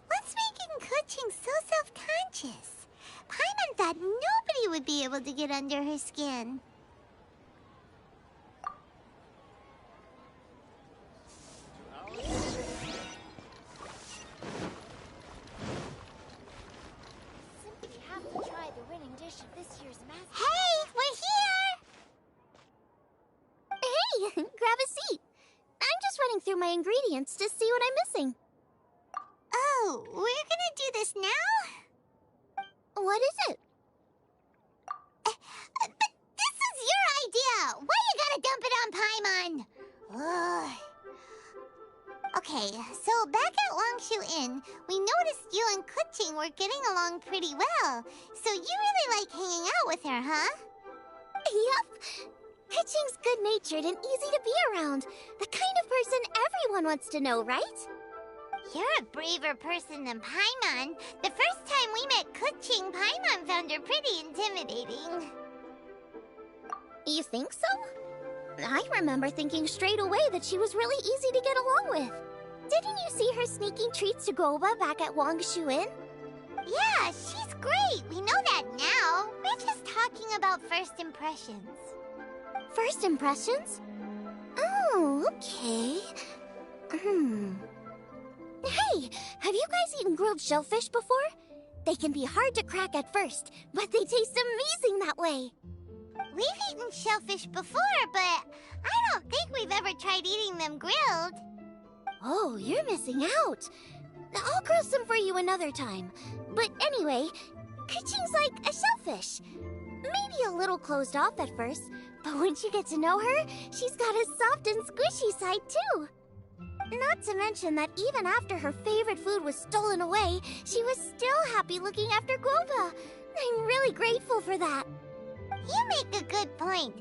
What's making Kuching so self-conscious? Paimon thought nobody would be able to get under her skin. Simply have to try the winning dish of this year's master. Hey, we're here! Hey, grab a seat. I'm just running through my ingredients to see what I'm missing. Oh, we're gonna do this now? What is it? But this is your idea! Why you gotta dump it on Paimon? Ugh. Okay, so back at Longshu Inn, we noticed you and Kuching were getting along pretty well. So you really like hanging out with her, huh? Yep. Kuching's good-natured and easy to be around. The kind of person everyone wants to know, right? You're a braver person than Paimon. The first time we met Kuching, Paimon found her pretty intimidating. You think so? I remember thinking straight away that she was really easy to get along with. Didn't you see her sneaking treats to Goba back at Wangshu Inn? Yeah, she's great. We know that now. We're just talking about first impressions. First impressions? Oh, okay. Hey, have you guys eaten grilled shellfish before? They can be hard to crack at first, but they taste amazing that way. We've eaten shellfish before, but I don't think we've ever tried eating them grilled. Oh, you're missing out. I'll grill some for you another time. But anyway, Kuching's like a shellfish. Maybe a little closed off at first, but once you get to know her, she's got a soft and squishy side too. Not to mention that even after her favorite food was stolen away, she was still happy looking after Guoba. I'm really grateful for that. You make a good point.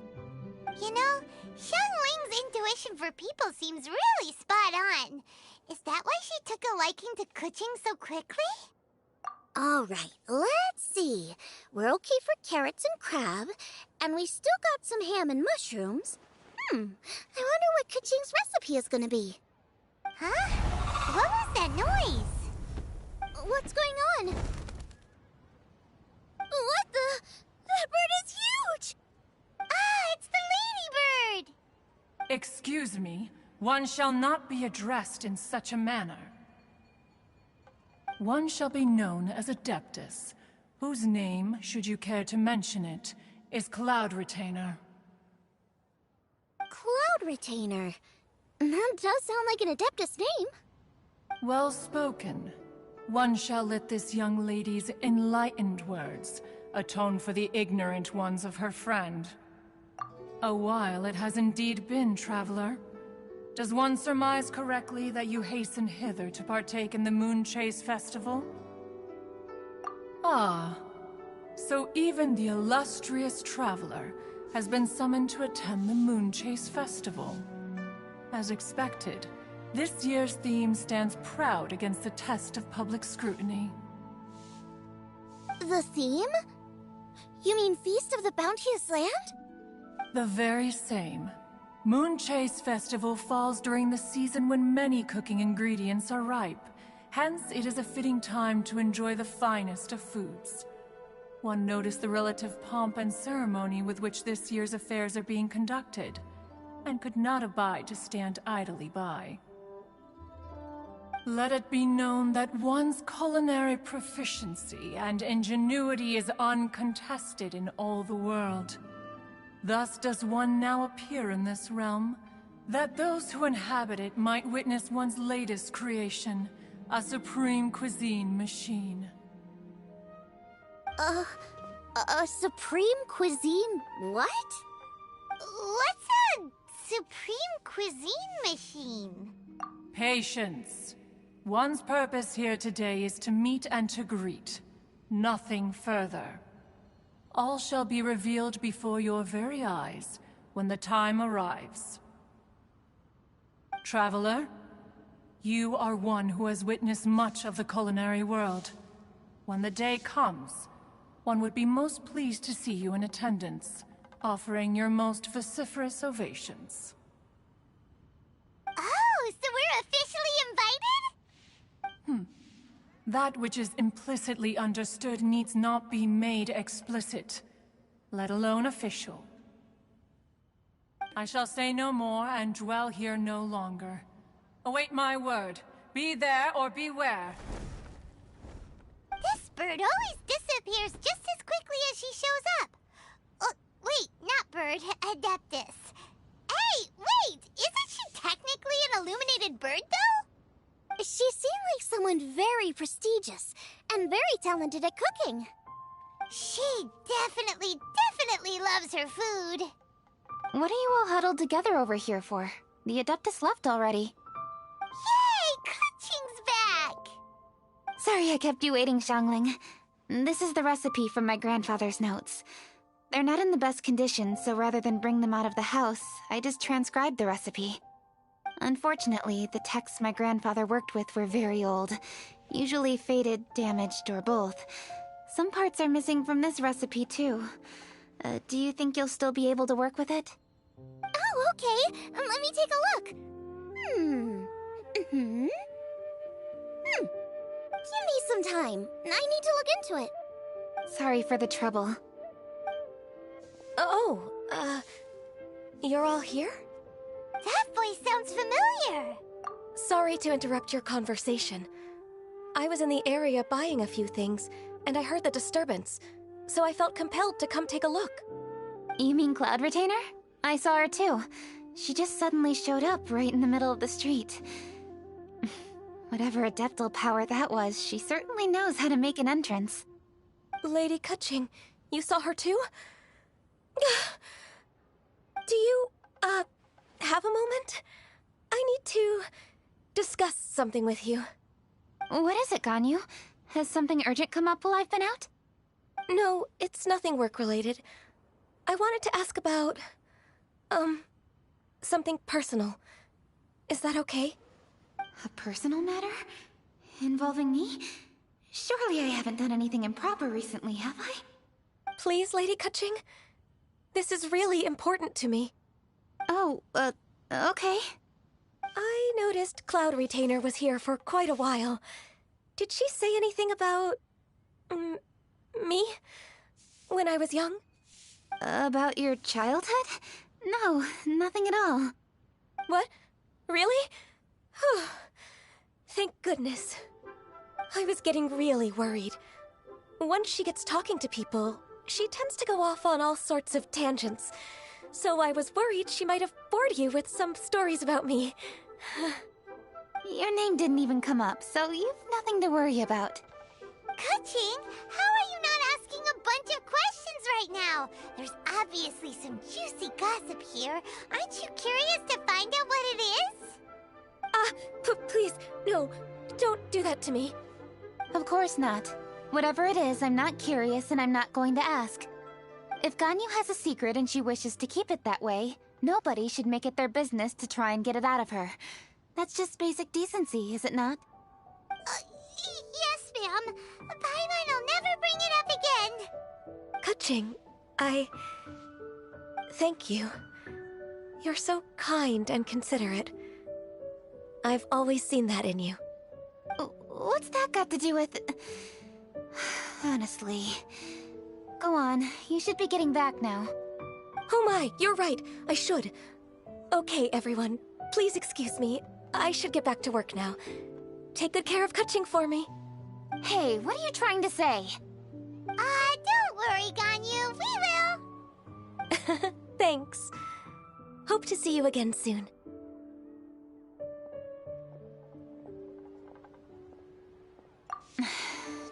You know, Xiangling's intuition for people seems really spot on. Is that why she took a liking to Kuching so quickly? All right, let's see. We're okay for carrots and crab, and we still got some ham and mushrooms. I wonder what Kuching's recipe is gonna be. Huh? What was that noise? What's going on? What the? Excuse me, one shall not be addressed in such a manner. One shall be known as Adeptus, whose name, should you care to mention it, is Cloud Retainer. Cloud Retainer. That does sound like an Adeptus name. Well spoken. One shall let this young lady's enlightened words atone for the ignorant ones of her friend. A while it has indeed been, traveler. Does one surmise correctly that you hasten hither to partake in the Moon Chase Festival? Ah, so even the illustrious traveler has been summoned to attend the Moon Chase Festival. As expected, this year's theme stands proud against the test of public scrutiny. The theme? You mean Feast of the Bounteous Land? The very same. Moon Chase Festival falls during the season when many cooking ingredients are ripe. Hence, it is a fitting time to enjoy the finest of foods. One noticed the relative pomp and ceremony with which this year's affairs are being conducted, and could not abide to stand idly by. Let it be known that one's culinary proficiency and ingenuity is uncontested in all the world. Thus does one now appear in this realm, that those who inhabit it might witness one's latest creation, a supreme cuisine machine. A supreme cuisine what? What's a supreme cuisine machine? Patience. One's purpose here today is to meet and to greet. Nothing further. All shall be revealed before your very eyes when the time arrives. Traveler, you are one who has witnessed much of the culinary world. When the day comes, one would be most pleased to see you in attendance, offering your most vociferous ovations. Oh, so we're officially invited? That which is implicitly understood needs not be made explicit, let alone official. I shall say no more and dwell here no longer. Await my word. Be there or beware. This bird always disappears just as quickly as she shows up. Wait, not bird, Adeptus. Hey, wait! Isn't she technically an illuminated bird, though? She seemed like someone very prestigious and very talented at cooking. She definitely loves her food. What are you all huddled together over here for? The Adeptus left already. Yay! Kaching's back! Sorry I kept you waiting, Xiangling. This is the recipe from my grandfather's notes. They're not in the best condition, so rather than bring them out of the house, I just transcribed the recipe. Unfortunately, the texts my grandfather worked with were very old, usually faded, damaged, or both. Some parts are missing from this recipe, too. Do you think you'll still be able to work with it? Oh, okay. Let me take a look. Give me some time. I need to look into it. Sorry for the trouble. You're all here? That voice sounds familiar. Sorry to interrupt your conversation. I was in the area buying a few things, and I heard the disturbance, so I felt compelled to come take a look. You mean Cloud Retainer? I saw her too. She just suddenly showed up right in the middle of the street. Whatever adeptal power that was, she certainly knows how to make an entrance. Lady Kaching, you saw her too? Do you, have a moment? I need to discuss something with you. What is it, Ganyu? Has something urgent come up while I've been out? No, it's nothing work-related. I wanted to ask about, something personal. Is that okay? A personal matter? Involving me? Surely I haven't done anything improper recently, have I? Please, Lady Kaching? This is really important to me. Oh, okay. I noticed Cloud Retainer was here for quite a while. Did she say anything about... me? When I was young? About your childhood? No, nothing at all. What? Really? Thank goodness. I was getting really worried. Once she gets talking to people, she tends to go off on all sorts of tangents. So I was worried she might have bored you with some stories about me. Your name didn't even come up, so you've nothing to worry about. Kuching, how are you not asking a bunch of questions right now? There's obviously some juicy gossip here. Aren't you curious to find out what it is? Please, no, don't do that to me. Of course not. Whatever it is, I'm not curious and I'm not going to ask. If Ganyu has a secret and she wishes to keep it that way, nobody should make it their business to try and get it out of her. That's just basic decency, is it not? Yes, ma'am. Paimon will never bring it up again. Kuching, thank you. You're so kind and considerate. I've always seen that in you. What's that got to do with... Honestly. Go on, you should be getting back now. Oh my, you're right, I should. Okay, everyone, please excuse me. I should get back to work now. Take good care of Kuching for me. Hey, what are you trying to say? Don't worry, Ganyu, we will. Thanks. Hope to see you again soon.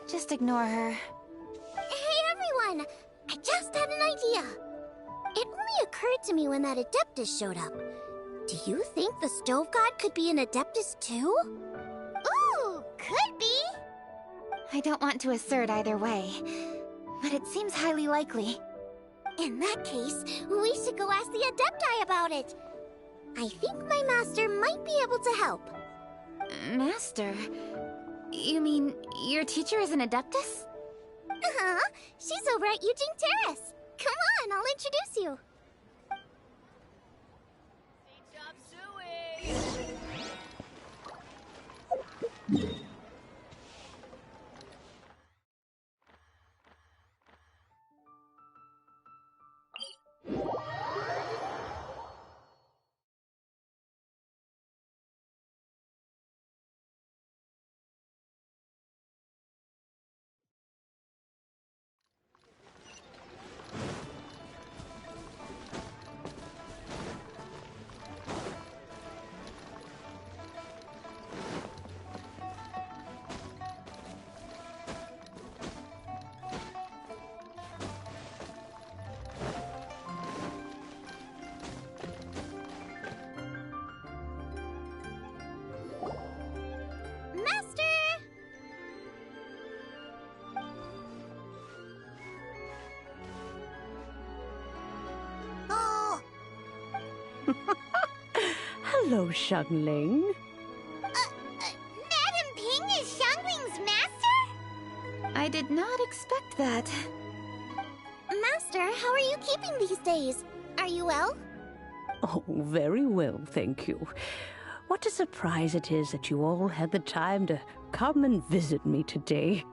Just ignore her. Hey, everyone! I just had an idea. It only occurred to me when that Adeptus showed up. Do you think the Stove God could be an Adeptus too? Ooh, could be! I don't want to assert either way, but it seems highly likely. In that case, we should go ask the Adepti about it. I think my master might be able to help. Master? You mean your teacher is an Adeptus? Uh-huh. She's over at Yujing Terrace. Come on, I'll introduce you. Hello, Xiangling. Madam Ping is Xiangling's master? I did not expect that. Master, how are you keeping these days? Are you well? Oh, very well, thank you. What a surprise it is that you all had the time to come and visit me today.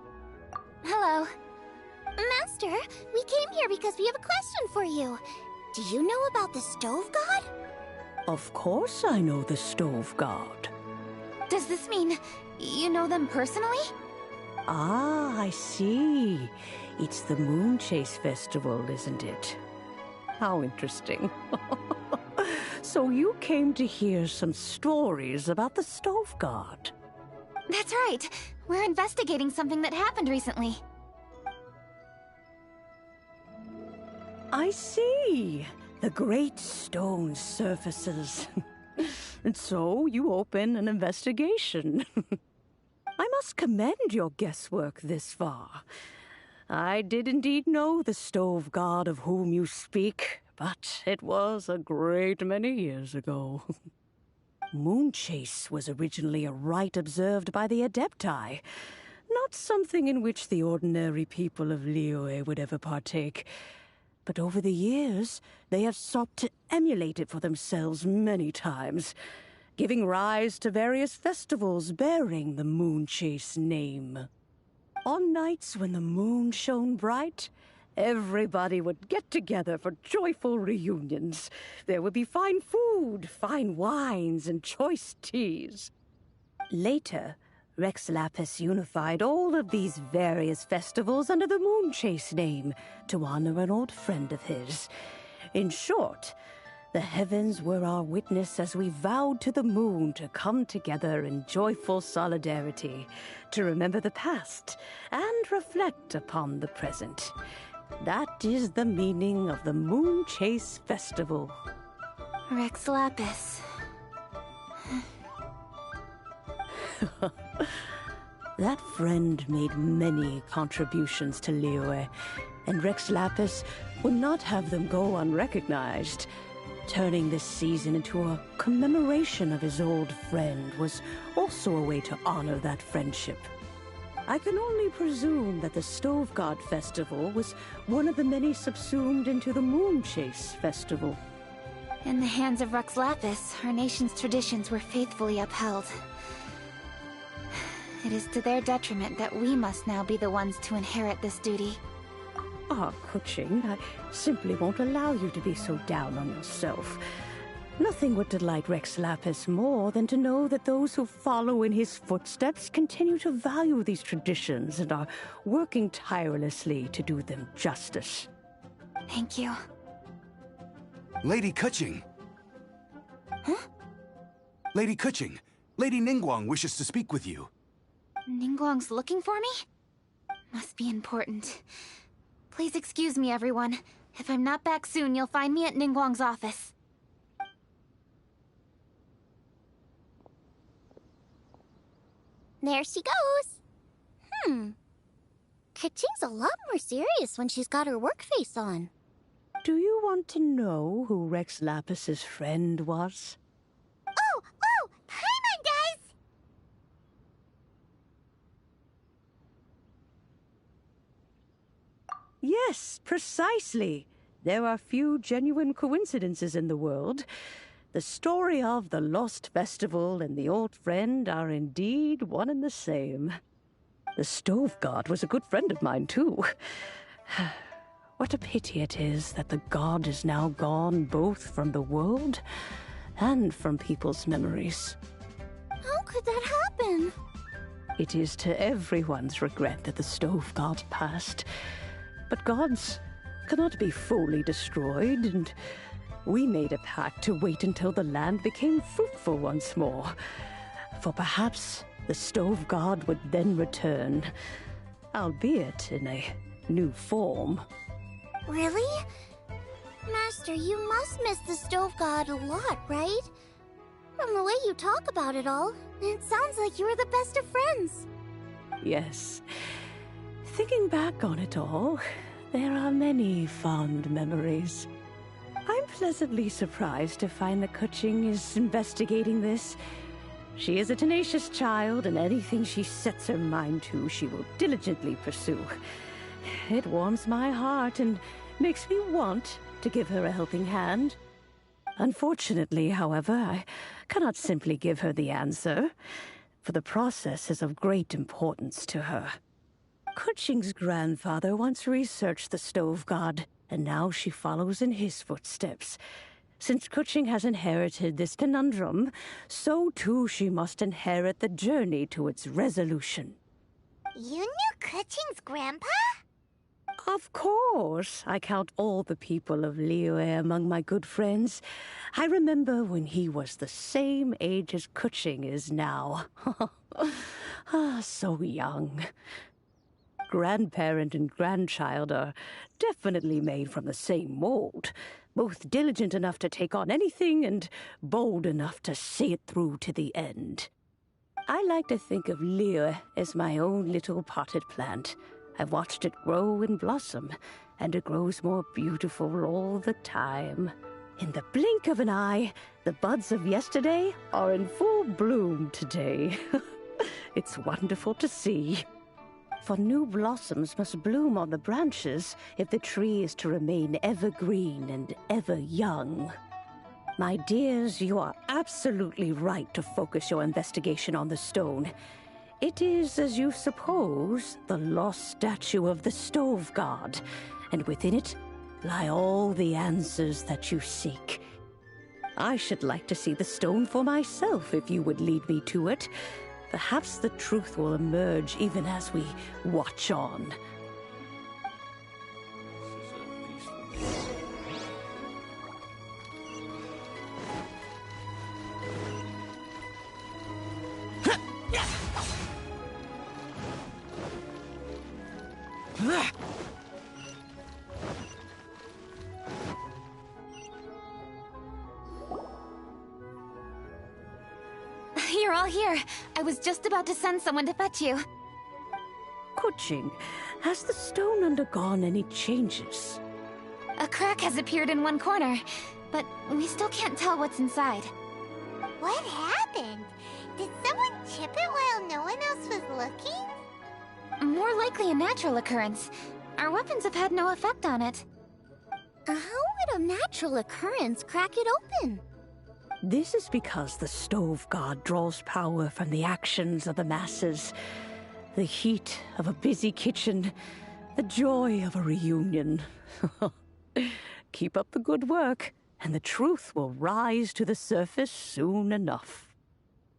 Hello. Master, we came here because we have a question for you. Do you know about the Stove God? Of course I know the Stove God. Does this mean you know them personally? Ah, I see. It's the Moon Chase Festival, isn't it? How interesting. So you came to hear some stories about the Stove God. That's right. We're investigating something that happened recently. I see. The great stone surfaces. And so you open an investigation. I must commend your guesswork this far. I did indeed know the Stove God of whom you speak, but it was a great many years ago. Moonchase was originally a rite observed by the Adepti, not something in which the ordinary people of Liyue would ever partake. But over the years, they have sought to emulate it for themselves many times, giving rise to various festivals bearing the Moonchase name. On nights when the moon shone bright, Everybody would get together for joyful reunions. There would be fine food, fine wines, and choice teas. Later, Rex Lapis unified all of these various festivals under the Moonchase name to honor an old friend of his. In short, the heavens were our witness as we vowed to the moon to come together in joyful solidarity, to remember the past and reflect upon the present. That is the meaning of the Moonchase Festival. Rex Lapis. That friend made many contributions to Liyue, and Rex Lapis would not have them go unrecognized. Turning this season into a commemoration of his old friend was also a way to honor that friendship. I can only presume that the Stove God Festival was one of the many subsumed into the Moonchase Festival. In the hands of Rex Lapis, our nation's traditions were faithfully upheld. It is to their detriment that we must now be the ones to inherit this duty. Ah, Kuching, I simply won't allow you to be so down on yourself. Nothing would delight Rex Lapis more than to know that those who follow in his footsteps continue to value these traditions and are working tirelessly to do them justice. Thank you. Lady Kuching! Huh? Lady Kuching, Lady Ningguang wishes to speak with you. Ningguang's looking for me? Must be important. Please excuse me, everyone. If I'm not back soon, you'll find me at Ningguang's office. There she goes. Kuching's a lot more serious when she's got her work face on. Do you want to know who Rex Lapis's friend was? Oh! Paimon does! Yes, precisely. There are few genuine coincidences in the world. The story of the Lost Festival and the old friend are indeed one and the same. The Stove God was a good friend of mine, too. What a pity it is that the god is now gone both from the world and from people's memories. How could that happen? It is to everyone's regret that the Stove God passed. But gods cannot be fully destroyed, and we made a pact to wait until the land became fruitful once more. For perhaps the Stove God would then return, albeit in a new form. Really? Master, you must miss the Stove God a lot, right? From the way you talk about it all, it sounds like you were the best of friends. Yes. Thinking back on it all, there are many fond memories. I'm pleasantly surprised to find that Kuching is investigating this. She is a tenacious child, and anything she sets her mind to, she will diligently pursue. It warms my heart and makes me want to give her a helping hand. Unfortunately, however, I cannot simply give her the answer, for the process is of great importance to her. Kuching's grandfather once researched the Stove God, and now she follows in his footsteps. Since Kuching has inherited this conundrum, so too she must inherit the journey to its resolution. You knew Kuching's grandpa? Of course. I count all the people of Liyue among my good friends. I remember when he was the same age as Kuching is now. So young. Grandparent and grandchild are definitely made from the same mold. Both diligent enough to take on anything and bold enough to see it through to the end. I like to think of Liyue as my own little potted plant. I've watched it grow and blossom, and it grows more beautiful all the time. In the blink of an eye, the buds of yesterday are in full bloom today. It's wonderful to see. For new blossoms must bloom on the branches if the tree is to remain evergreen and ever young. My dears, you are absolutely right to focus your investigation on the stone. It is, as you suppose, the lost statue of the Stove God, and within it lie all the answers that you seek. I should like to see the stone for myself if you would lead me to it. Perhaps the truth will emerge even as we watch on. You're all here. I was just about to send someone to fetch you. Kuching, has the stone undergone any changes? A crack has appeared in one corner, but we still can't tell what's inside. What happened? Did someone chip it while no one else was looking? More likely a natural occurrence. Our weapons have had no effect on it. How would a natural occurrence crack it open? This is because the stove god draws power from the actions of the masses. The heat of a busy kitchen, the joy of a reunion. Keep up the good work, and the truth will rise to the surface soon enough.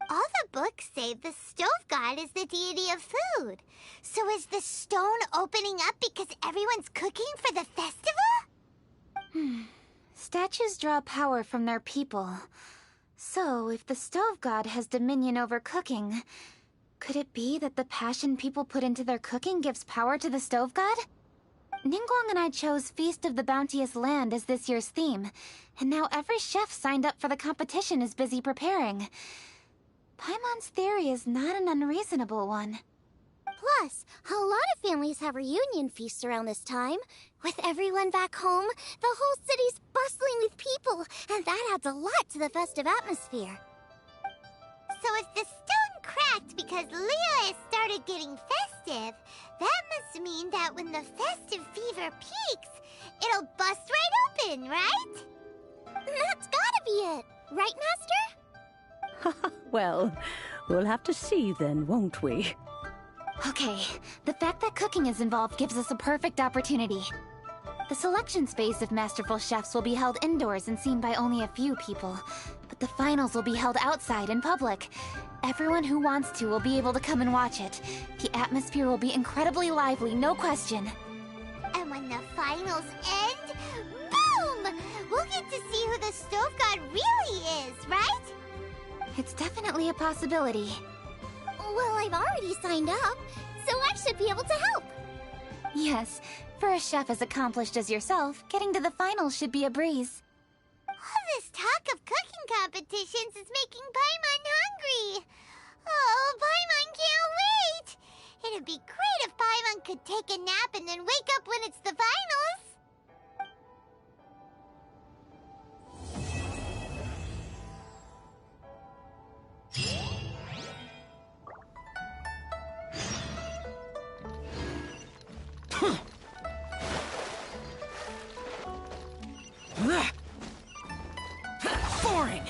All the books say the stove god is the deity of food. So is the stone opening up because everyone's cooking for the festival? Statues draw power from their people. So, if the stove god has dominion over cooking, could it be that the passion people put into their cooking gives power to the stove god? Ningguang and I chose Feast of the Bounteous Land as this year's theme, and now every chef signed up for the competition is busy preparing. Paimon's theory is not an unreasonable one. Plus, a lot of families have reunion feasts around this time. With everyone back home, the whole city's bustling with people, and that adds a lot to the festive atmosphere. So if the stone cracked because Leo started getting festive, that must mean that when the festive fever peaks, it'll bust right open, right? That's gotta be it, right, Master? Well, we'll have to see then, won't we? Okay, the fact that cooking is involved gives us a perfect opportunity. The selection phase of masterful chefs will be held indoors and seen by only a few people, but the finals will be held outside in public. Everyone who wants to will be able to come and watch it. The atmosphere will be incredibly lively, no question. And when the finals end, boom! We'll get to see who the stove god really is, right? It's definitely a possibility. Well, I've already signed up, so I should be able to help. Yes, for a chef as accomplished as yourself, getting to the finals should be a breeze. All this talk of cooking competitions is making Paimon hungry. Oh, Paimon can't wait! It'd be great if Paimon could take a nap and then wake up when it's the finals. Boring!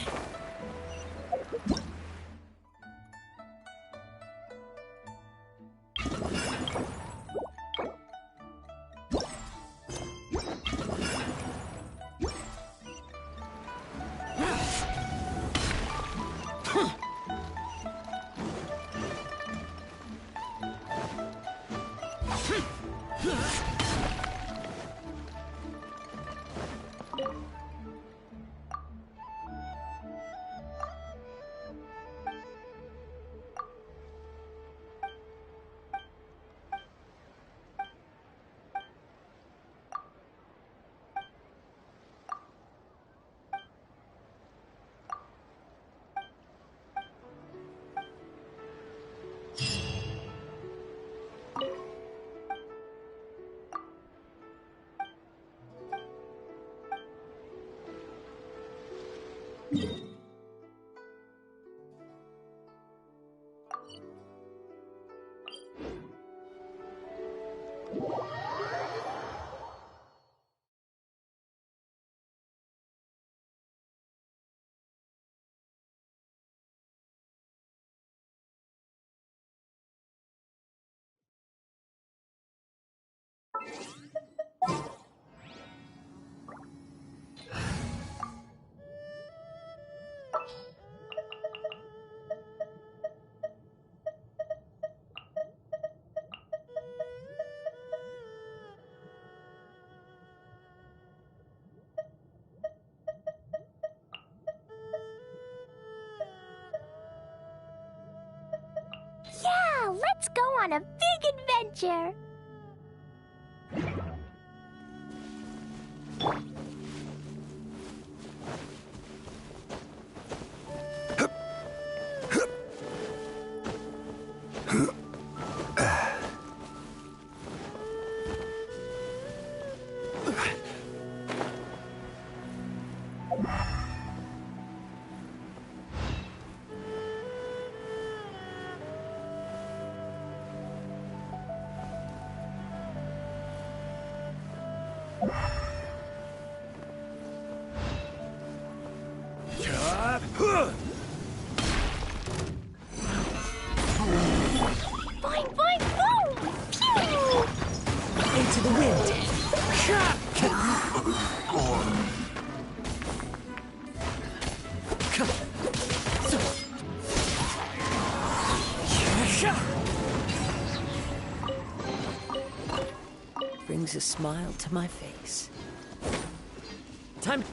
on a big adventure. Boing, boing, boom! Pew! Into the wind. Brings a smile to my face. Time.